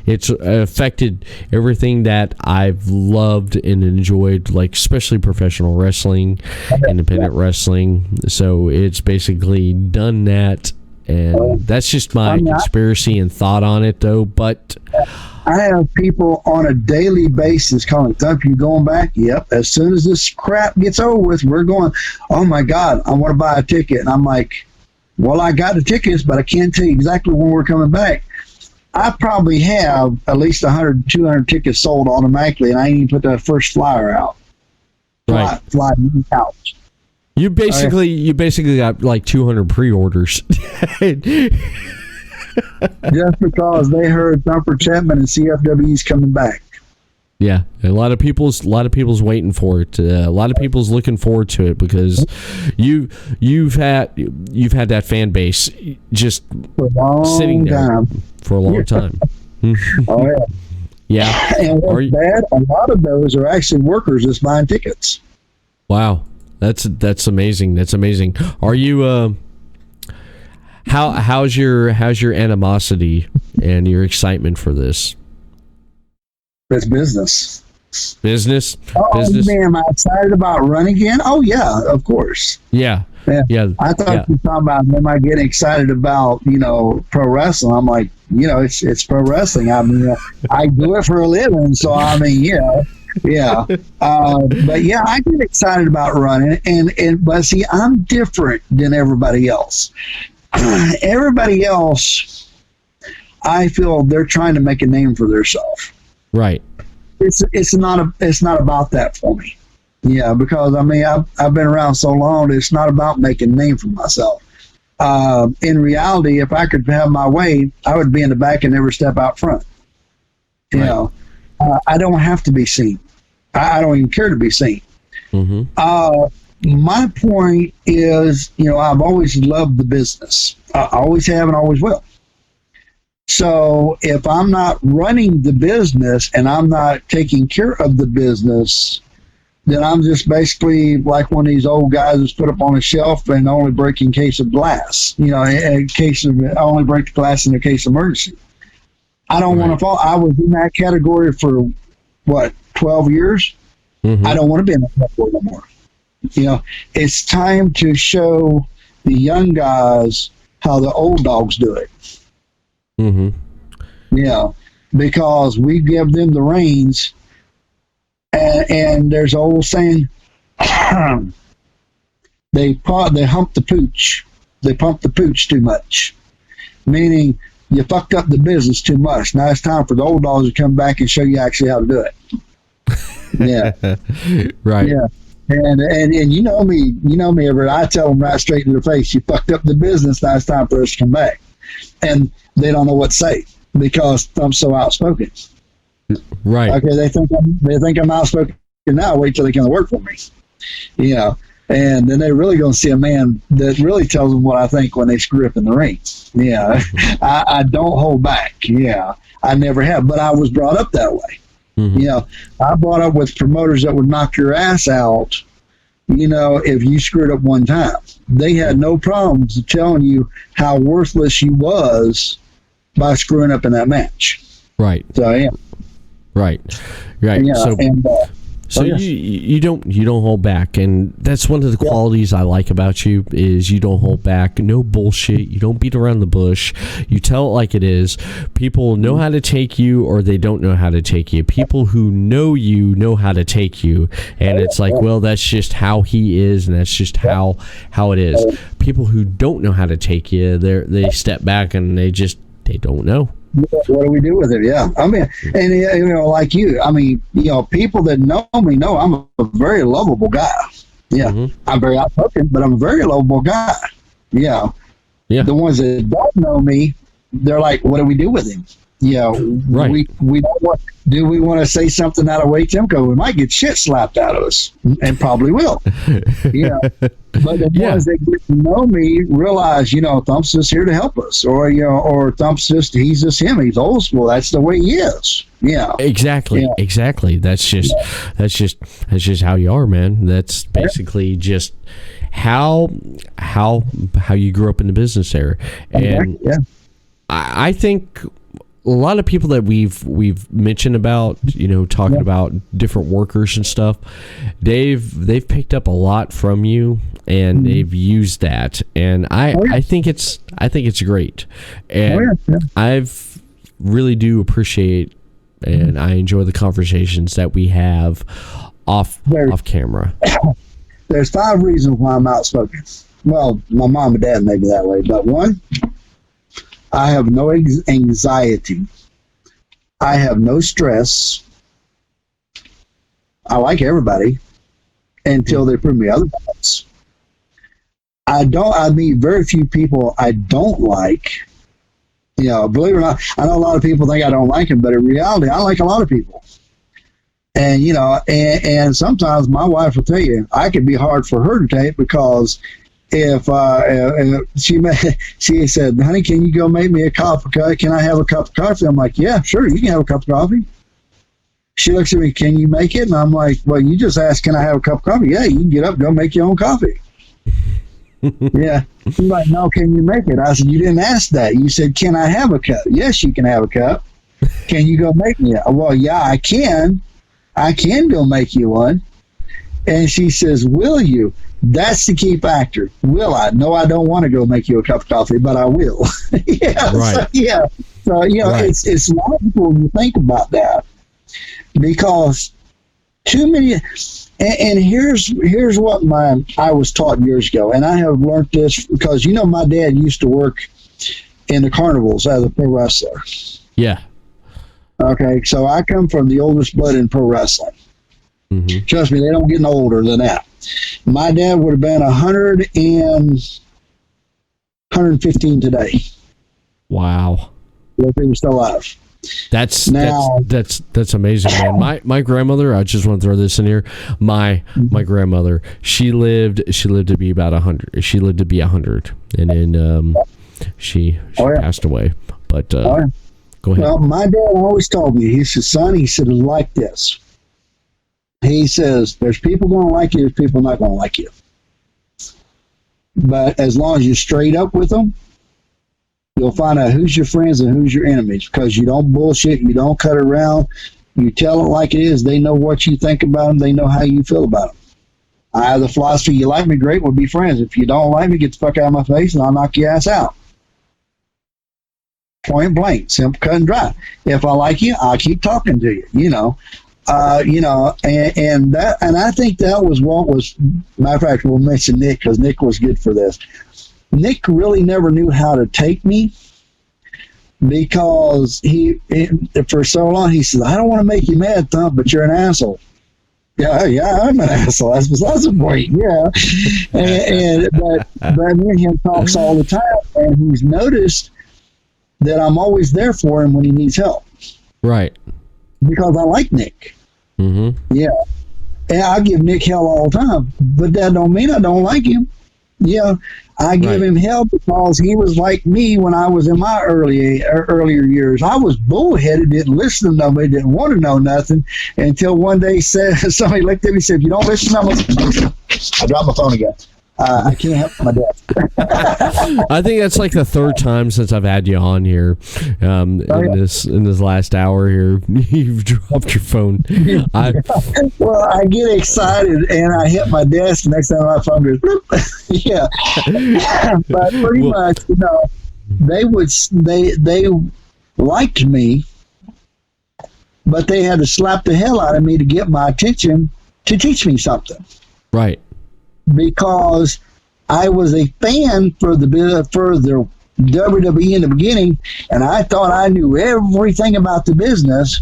it's affected everything that I've loved and enjoyed, like especially professional wrestling, independent wrestling. So it's basically done that, and that's just my conspiracy and thought on it, though. But I have people on a daily basis calling, Thump, you going back? Yep. As soon as this crap gets over with, we're going. Oh, my God, I want to buy a ticket. And I'm like, well, I got the tickets, but I can't tell you exactly when we're coming back. I probably have at least 100, 200 tickets sold automatically, and I ain't even put that first flyer out. Fly out. You basically got like 200 pre-orders. Just because they heard Thumper Chapman and CFWE's coming back. Yeah, a lot of people's waiting for it. A lot of people's looking forward to it because you've had that fan base just sitting there for a long time. Oh yeah. Yeah. And what's bad, a lot of those are actually workers just buying tickets. Wow, that's amazing. That's amazing. Are you how's your animosity and your excitement for this? It's business. Business. Man, am I excited about running again? Oh yeah, of course. Yeah. I thought you were talking about, am I getting excited about, pro wrestling? I'm like, it's pro wrestling. I mean, I do it for a living, so I mean, yeah. But yeah, I get excited about running, but see, I'm different than everybody else. Everybody else, I feel they're trying to make a name for themselves. Right. It's not about that for me. Yeah, because I mean I've been around so long. It's not about making a name for myself. In reality, if I could have my way, I would be in the back and never step out front. You know, I don't have to be seen. I don't even care to be seen. Mm-hmm. My point is, I've always loved the business. I always have and always will. So if I'm not running the business and I'm not taking care of the business, then I'm just basically like one of these old guys that's put up on a shelf and only break in case of glass. In case of only break the glass in a case of emergency. I don't want to fall. I was in that category for 12 years. Mm-hmm. I don't want to be in that category no more. It's time to show the young guys how the old dogs do it. Mm-hmm. Because we give them the reins, and there's an old saying, they hump the pooch. They pump the pooch too much, meaning you fucked up the business too much. Now it's time for the old dogs to come back and show you actually how to do it. Yeah. Right. Yeah. And you know me, Everett. I tell them right straight in their face, you fucked up the business. Now it's time for us to come back. And they don't know what to say because I'm so outspoken. Right. Okay, they think I'm outspoken now. Wait till they come to work for me. And then they're really going to see a man that really tells them what I think when they screw up in the ring. Yeah. I don't hold back. Yeah. I never have, but I was brought up that way. Mm-hmm. I brought up with promoters that would knock your ass out, if you screwed up one time. They had no problems telling you how worthless you was by screwing up in that match. Right. So, yeah. Right. Yeah, so you don't hold back, and that's one of the qualities I like about you is you don't hold back. No bullshit. You don't beat around the bush. You tell it like it is. People know how to take you, or they don't know how to take you. People who know you know how to take you, and it's like, well, that's just how he is, and that's just how it is. People who don't know how to take you, they step back and they don't know. What do we do with it? Yeah. I mean, and, like you, I mean, people that know me know I'm a very lovable guy. Yeah. Mm-hmm. I'm very outspoken, but I'm a very lovable guy. Yeah. Yeah. The ones that don't know me, they're like, what do we do with him? Yeah. Right. We don't want, do we want to say something out of Temco? We might get shit slapped out of us, and probably will. Yeah. But the ones that get to know me realize, Thump's just here to help us, or Thump's he's just him. He's old school. That's the way he is. Yeah. Exactly. Yeah. Exactly. That's just how you are, man. That's basically just how you grew up in the business there. And I think a lot of people that we've mentioned about, talking about different workers and stuff, they've picked up a lot from you, and they've used that, and I think it's great, and I've really do appreciate, and I enjoy the conversations that we have off camera. There's 5 reasons why I'm outspoken. Well, my mom and dad made me that way, but one, I have no anxiety. I have no stress. I like everybody until they prove me otherwise. I meet very few people I don't like. Believe it or not, I know a lot of people think I don't like them, but in reality, I like a lot of people. And, you know, and sometimes my wife will tell you, I could be hard for her to take because if she said, honey, can you go make me a cup of coffee? Can I have a cup of coffee? I'm like, yeah, sure, you can have a cup of coffee. She looks at me, can you make it? And I'm like, well, you just asked, can I have a cup of coffee? Yeah, you can get up, go make your own coffee. Yeah. She's like, no, can you make it? I said, you didn't ask that. You said, can I have a cup? Yes, you can have a cup. Can you go make me it? Well, yeah, I can. I can go make you one. And she says, will you? That's the key factor. Will I? No, I don't want to go make you a cup of coffee, but I will. Yeah. Right. So, yeah. So, you know, right. It's logical to think about that because too many. And here's what I was taught years ago, and I have learned this because, you know, my dad used to work in the carnivals as a pro wrestler. Yeah. Okay, so I come from the oldest blood in pro wrestling. Mm-hmm. Trust me, they don't get no older than that. My dad would have been 115 today. Wow. If he was still alive. That's amazing, man. My grandmother, I just want to throw this in here. My grandmother, she lived to be about 100. She lived to be 100, and then she passed away. But go ahead. Well, my dad always told me, he said, son, he said, it's like this. He says, there's people going to like you, there's people not going to like you. But as long as you're straight up with them, you'll find out who's your friends and who's your enemies because you don't bullshit, you don't cut around, you tell it like it is. They know what you think about them, they know how you feel about them. I have the philosophy, you like me, great, we'll be friends. If you don't like me, get the fuck out of my face and I'll knock your ass out. Point blank, simple, cut and dry. If I like you, I'll keep talking to you, you know. And I think that was what was, matter of fact, we'll mention Nick because Nick was good for this. Nick really never knew how to take me because he for so long, he says, I don't want to make you mad, Thump, but you're an asshole. Yeah, I'm an asshole. That's besides the point. Yeah. But me and him talks all the time, and he's noticed that I'm always there for him when he needs help. Right. Because I like Nick. Mm-hmm. Yeah. And I give Nick hell all the time, but that don't mean I don't like him. Yeah. I give him hell because he was like me when I was in my earlier years. I was bullheaded, didn't listen to nobody, didn't want to know nothing until one day somebody looked at me and said, if you don't listen to me, I dropped my phone again. I can't help my dad. I think that's like the third time since I've had you on here in this last hour here. You've dropped your phone. Well, I get excited and I hit my desk. The next time my phone goes, yeah. But pretty much, you know, they liked me, but they had to slap the hell out of me to get my attention to teach me something. Right. Because I was a fan for the WWE in the beginning, and I thought I knew everything about the business,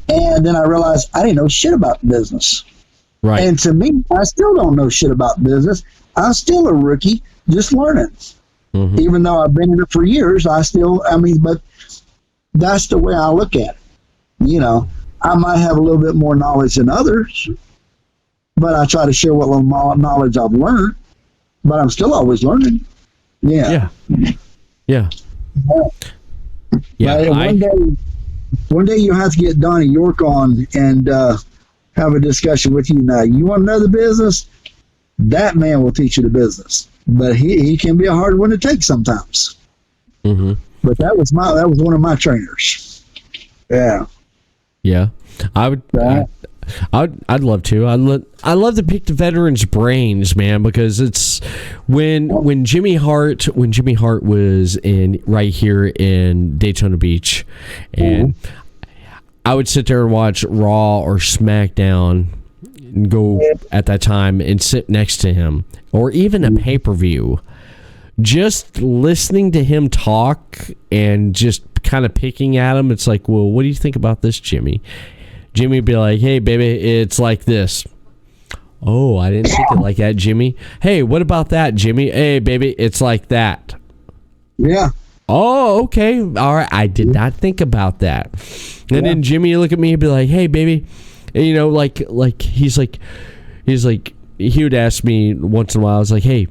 and then I realized I didn't know shit about the business. Right. And to me, I still don't know shit about business. I'm still a rookie, just learning. Mm-hmm. Even though I've been in it for years, but that's the way I look at it. You know, I might have a little bit more knowledge than others, but I try to share what little knowledge I've learned. But I'm still always learning. Yeah. Yeah. One day you'll have to get Donnie York on and have a discussion with you. Now, you want to know the business? That man will teach you the business. But he can be a hard one to take sometimes. Mm-hmm. But that was one of my trainers. Yeah. Yeah. I'd love to. I love to pick the veterans' brains, man, because it's when Jimmy Hart was right here in Daytona Beach, and I would sit there and watch Raw or SmackDown and go at that time and sit next to him, or even a pay-per-view. Just listening to him talk and just kind of picking at him, it's like, well, what do you think about this, Jimmy? Jimmy would be like, hey, baby, it's like this. Oh, I didn't think it like that, Jimmy. Hey, what about that, Jimmy? Hey, baby, it's like that. Yeah. Oh, okay. All right. I did not think about that. And then Jimmy would look at me and be like, hey, baby. And, you know, like he's like, he would ask me once in a while, I was like, hey,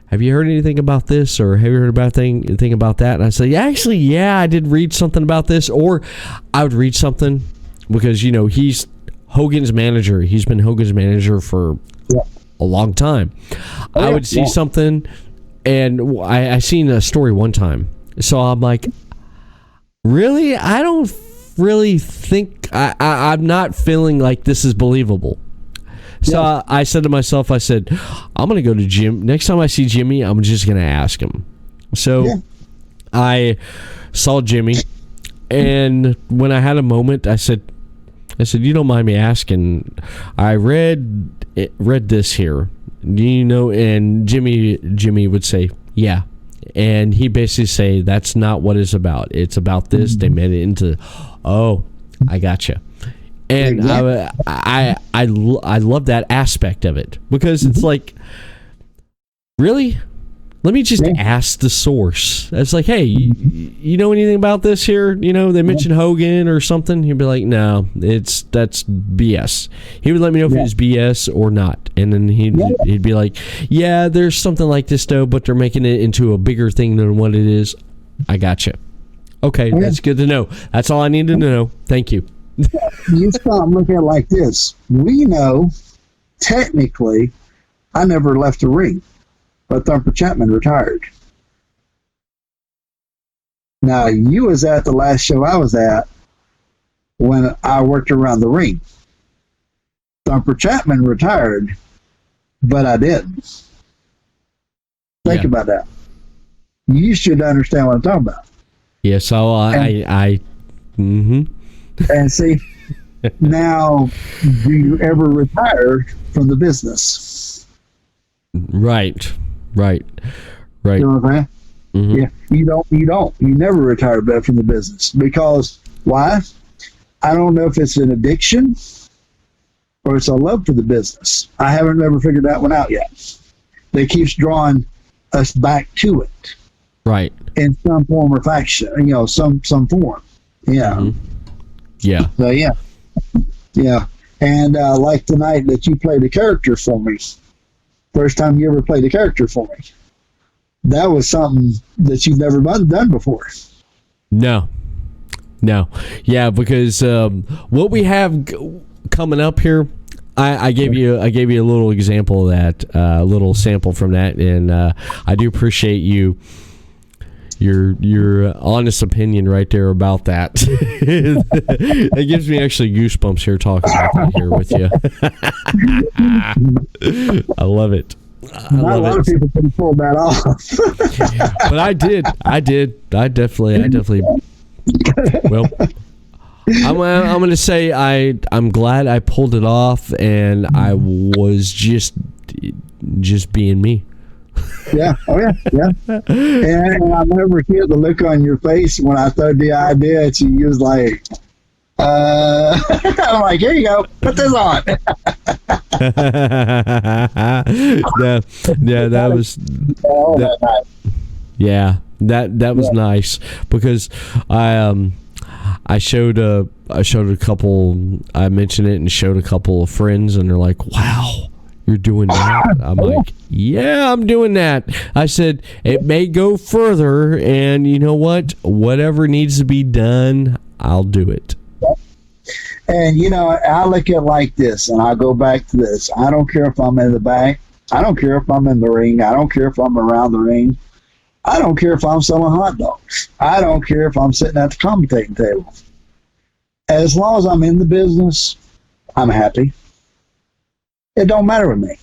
have you heard anything about this? Or have you heard about anything about that? And I said, actually, yeah, I did read something about this. Or I would read something because, you know, he's Hogan's manager. He's been Hogan's manager for a long time. I would see something, and I seen a story one time. So I'm like, really? I don't really think I'm not feeling like this is believable. So I said to myself, I said, I'm going to go to Jim. Next time I see Jimmy, I'm just going to ask him. So I saw Jimmy, and when I had a moment, I said, you don't mind me asking, I read this here. You know, and Jimmy would say, yeah. And he basically say, that's not what it's about. It's about this. They made it into, oh, I gotcha. And I love that aspect of it because it's like, really? Let me just ask the source. It's like, hey, you know anything about this here? You know, they mentioned Hogan or something. He'd be like, no, that's BS. He would let me know if it was BS or not. And then he'd be like, yeah, there's something like this though, but they're making it into a bigger thing than what it is. I gotcha. Okay, that's good to know. That's all I needed to know. Thank you. You start looking at it like this. We know, technically, I never left the ring. But Thumper Chapman retired. Now, you was at the last show I was at when I worked around the ring. Thumper Chapman retired, but I didn't. Think about that. You should understand what I'm talking about. Yeah, so And see, now, do you ever retire from the business? Right. You know what I'm saying? Yeah, you don't. You never retire back from the business because why? I don't know if it's an addiction or it's a love for the business. I haven't ever figured that one out yet. That keeps drawing us back to it, right? In some form or fashion, you know, some form. Yeah. Yeah. So yeah. And like tonight that you played a character for me. First time you ever played a character for me. That was something that you've never done before. No. Yeah, because what we have coming up here, I gave you a little example of that, a little sample from that, and I do appreciate your honest opinion right there about that. It gives me actually goosebumps here talking about that here with you. I love it. Not a lot of people can pull that off. But I did. I definitely. Well, I'm gonna say I'm glad I pulled it off, and I was just being me. Yeah. Oh yeah. And I'll never forget the look on your face when I thought the idea that you was like, I'm like, here you go, put this on. That was. That was nice because I showed a couple. I mentioned it and showed a couple of friends, and they're like, wow. You're doing that? I'm like, yeah, I'm doing that. I said, it may go further, and you know what? Whatever needs to be done, I'll do it. And, you know, I look at it like this, and I go back to this. I don't care if I'm in the back. I don't care if I'm in the ring. I don't care if I'm around the ring. I don't care if I'm selling hot dogs. I don't care if I'm sitting at the commentating table. As long as I'm in the business, I'm happy. It don't matter with me.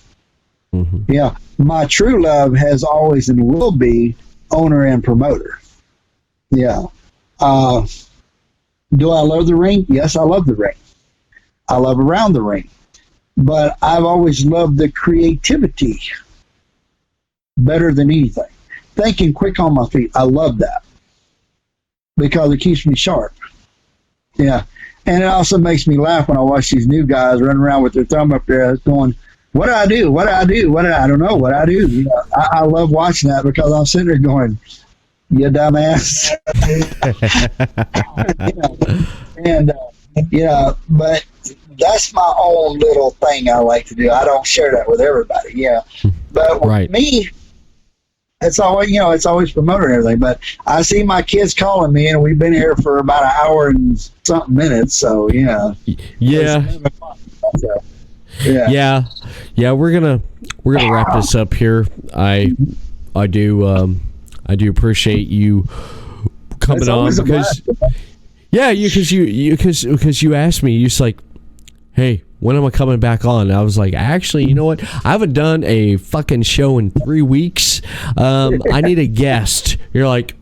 Mm-hmm. Yeah, my true love has always and will be owner and promoter. Yeah. Do I love the ring? Yes, I love the ring. I love around the ring. But I've always loved the creativity better than anything. Thinking quick on my feet. I love that because it keeps me sharp. Yeah. And it also makes me laugh when I watch these new guys running around with their thumb up there going, what do I do? I don't know what I do. You know, I love watching that because I'm sitting there going, you dumbass. But that's my own little thing I like to do. I don't share that with everybody. Yeah. But with me, it's always promoter and everything. But I see my kids calling me, and we've been here for about an hour and something minutes. So yeah. We're gonna wrap this up here. I do appreciate you coming on because you asked me. You just like, hey, when am I coming back on? I was like, actually, you know what? I haven't done a fucking show in 3 weeks. I need a guest. You're like,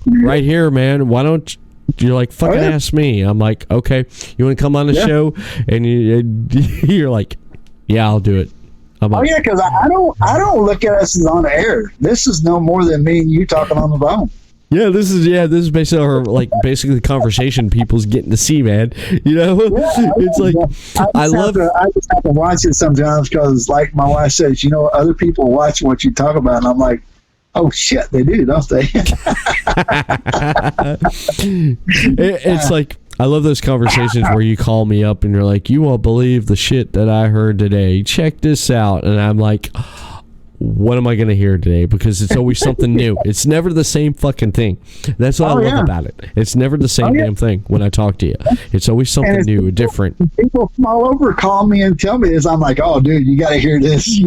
right here, man. Why don't you're like, fucking ask me. I'm like, okay, you want to come on the show? And you're like, yeah, I'll do it. Because I don't look at us as on the air. This is no more than me and you talking on the phone. Yeah, this is basically our basically the conversation people's getting to see, man. You know, it's like I just have to watch it sometimes because, like my wife says, other people watch what you talk about, and I'm like, oh shit, they do, don't they? It's like I love those conversations where you call me up and you're like, you won't believe the shit that I heard today. Check this out, and I'm like, what am I going to hear today? Because it's always something new. It's never the same fucking thing. That's what I love about it. It's never the same damn thing when I talk to you. It's always something new, different. People from all over call me and tell me this. I'm like, oh, dude, you got to hear this. It's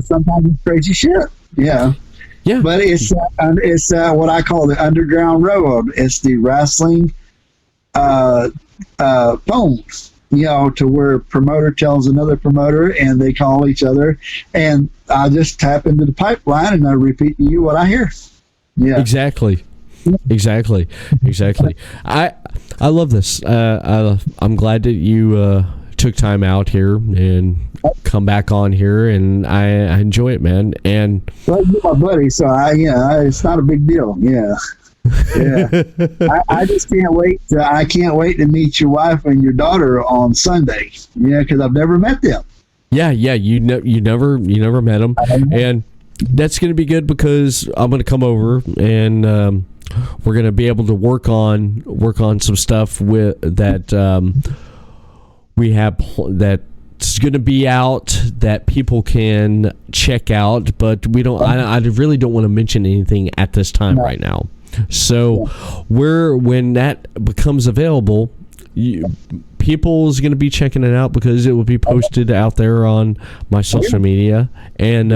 sometimes it's crazy shit. Yeah. Yeah. But it's what I call the Underground Railroad. It's the wrestling phones. To where promoter tells another promoter and they call each other, and I just tap into the pipeline and I repeat to you what I hear. Yeah, exactly. I love this. I'm glad that you took time out here and come back on here, and I enjoy it, man. And well, you're my buddy, so it's not a big deal. Yeah. Yeah, I just can't wait. I can't wait to meet your wife and your daughter on Sunday. Yeah, because I've never met them. Yeah, you never met them, and that's going to be good because I'm going to come over and we're going to be able to work on some stuff with that we have that's going to be out that people can check out, but we don't. I really don't want to mention anything at this time right now. So when that becomes available, people's going to be checking it out because it will be posted out there on my social media. And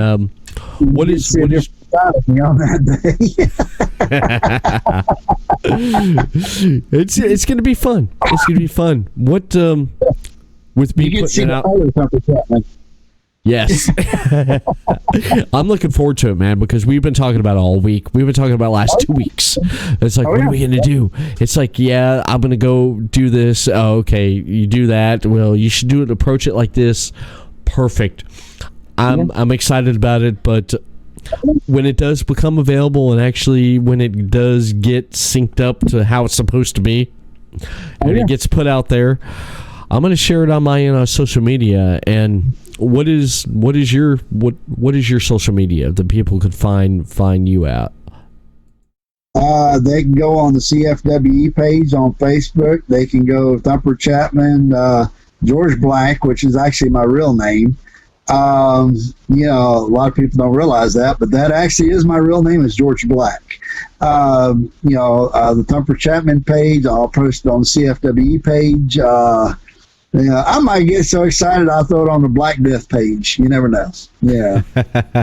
what is on that day? It's going to be fun. It's going to be fun. What with me putting it out? Yes. I'm looking forward to it, man, because we've been talking about it all week. We've been talking about the last 2 weeks. It's like, what are we going to do? It's like, yeah, I'm going to go do this. Oh, okay, you do that. Well, you should do it. Approach it like this. Perfect. I'm excited about it, but when it does become available and actually when it does get synced up to how it's supposed to be and it gets put out there, I'm going to share it on my social media. And what is your social media that people could find you at? They can go on the CFWE page on Facebook. They can go Thumper Chapman, George Black, which is actually my real name. A lot of people don't realize that, but that actually is my real name, is George Black. The Thumper Chapman page, I'll post it on the CFWE page. I might get so excited I'll throw it on the Black Death page. You never know. Yeah.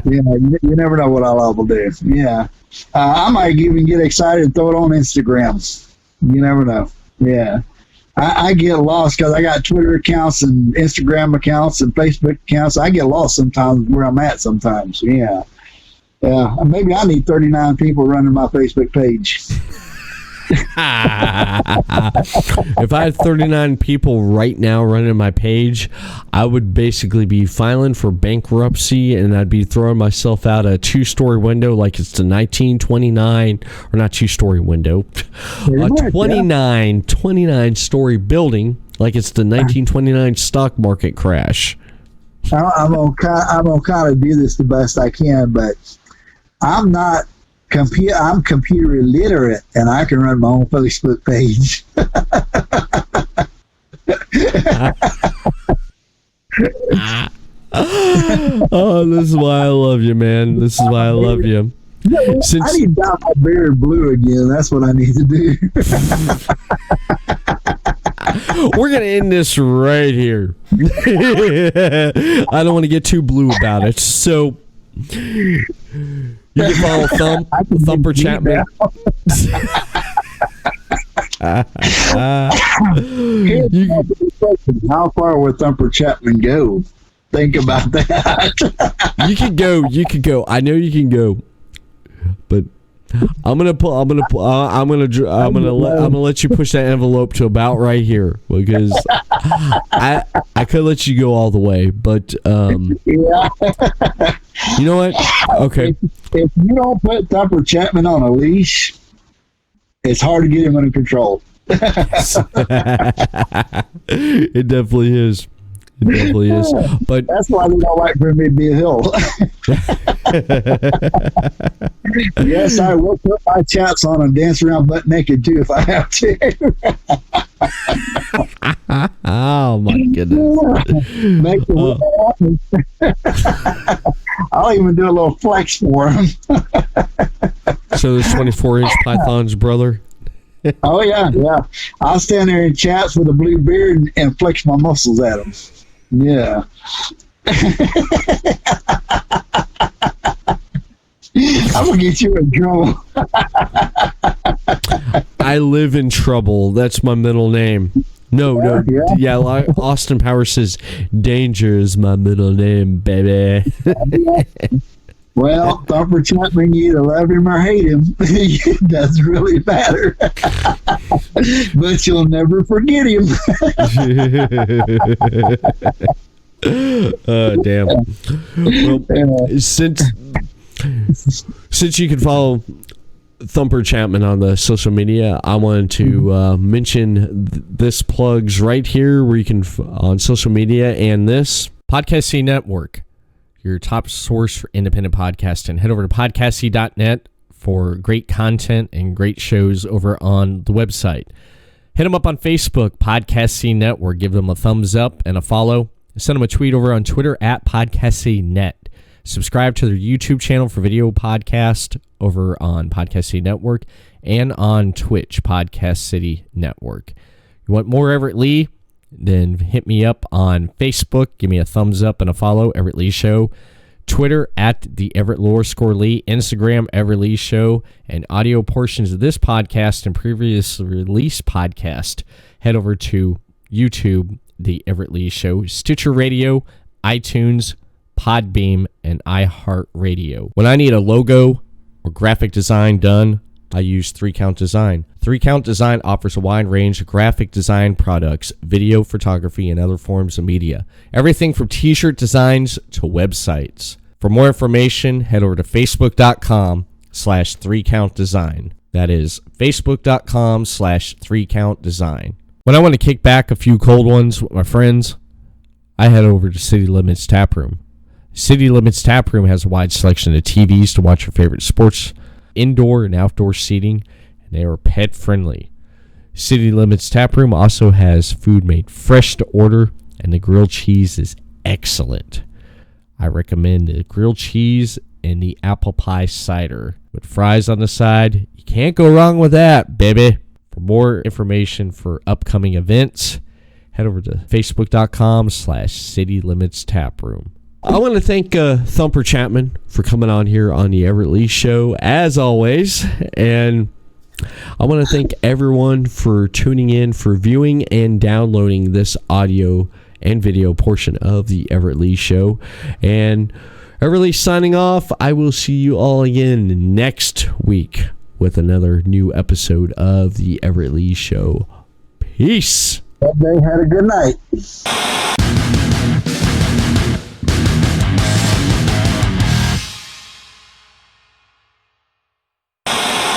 You never know what I'll do. Yeah. I might even get excited and throw it on Instagram. You never know. Yeah. I get lost because I got Twitter accounts and Instagram accounts and Facebook accounts. I get lost sometimes where I'm at sometimes. Yeah. Yeah. Maybe I need 39 people running my Facebook page. If I had 39 people right now running my page, I would basically be filing for bankruptcy, and I'd be throwing myself out a 2-story window like it's the 1929, or not 2-story window, a 29-story building like it's the 1929 stock market crash. I'm gonna kind of do this the best I can, but I'm not I'm computer illiterate, and I can run my own Facebook page. Oh, this is why I love you, man. This is why I love you. I need to dye my beard blue again. That's what I need to do. We're going to end this right here. I don't want to get too blue about it. So you can follow Thumper Chapman. How far would Thumper Chapman go? Think about that. You could go. I know you can go. But I'm gonna let you push that envelope to about right here because I could let you go all the way, but Yeah. you know what? Okay. If you don't put Thumper Chapman on a leash, it's hard to get him under control. It definitely is. It definitely is. But that's why they don't like for me to be a hill. Yes, I will put my chaps on and dance around butt naked too if I have to. oh my goodness. Make the I'll even do a little flex for him. So there's 24-inch pythons, brother. Oh yeah. I'll stand there in chaps with a blue beard and flex my muscles at him. Yeah. I'm gonna get you in trouble. I live in trouble. That's my middle name. No. Yeah, like Austin Powers says, danger is my middle name, baby. Well, Thumper Chapman, you either love him or hate him. It doesn't really matter. But you'll never forget him. Damn. Well, since you can follow Thumper Chapman on the social media, I wanted to mention this plugs right here where you can on social media and this Podcasting Network, your top source for independent podcasting. Head over to podcasty.net for great content and great shows over on the website. Hit them up on Facebook, Podcasting Network. Give them a thumbs up and a follow. Send them a tweet over on Twitter at PodcastingNet. Subscribe to their YouTube channel for video podcast over on Podcasting Network and on Twitch, Podcast City Network. You want more Everett Lee? Then hit me up on Facebook. Give me a thumbs up and a follow, Everett Lee Show. Twitter at @TheEverettLeeShow. Instagram, Everett Lee Show. And audio portions of this podcast and previous released podcast, head over to YouTube, The Everett Lee Show, Stitcher Radio, iTunes, Podbean, and iHeartRadio. When I need a logo or graphic design done, I use 3Count Design. 3Count Design offers a wide range of graphic design products, video, photography, and other forms of media. Everything from t-shirt designs to websites. For more information, head over to facebook.com/3countdesign. That is facebook.com/3countdesign. When I want to kick back a few cold ones with my friends, I head over to City Limits Taproom. City Limits Taproom has a wide selection of TVs to watch your favorite sports, indoor and outdoor seating, and they are pet friendly. City Limits Taproom also has food made fresh to order, and the grilled cheese is excellent. I recommend the grilled cheese and the apple pie cider with fries on the side. You can't go wrong with that, baby. For more information for upcoming events, head over to facebook.com/City Limits Taproom. I want to thank Thumper Chapman for coming on here on the Everett Lee Show, as always. And I want to thank everyone for tuning in, for viewing and downloading this audio and video portion of the Everett Lee Show. And Everett Lee signing off. I will see you all again next week with another new episode of the Everett Lee Show. Peace. Everybody had a good night.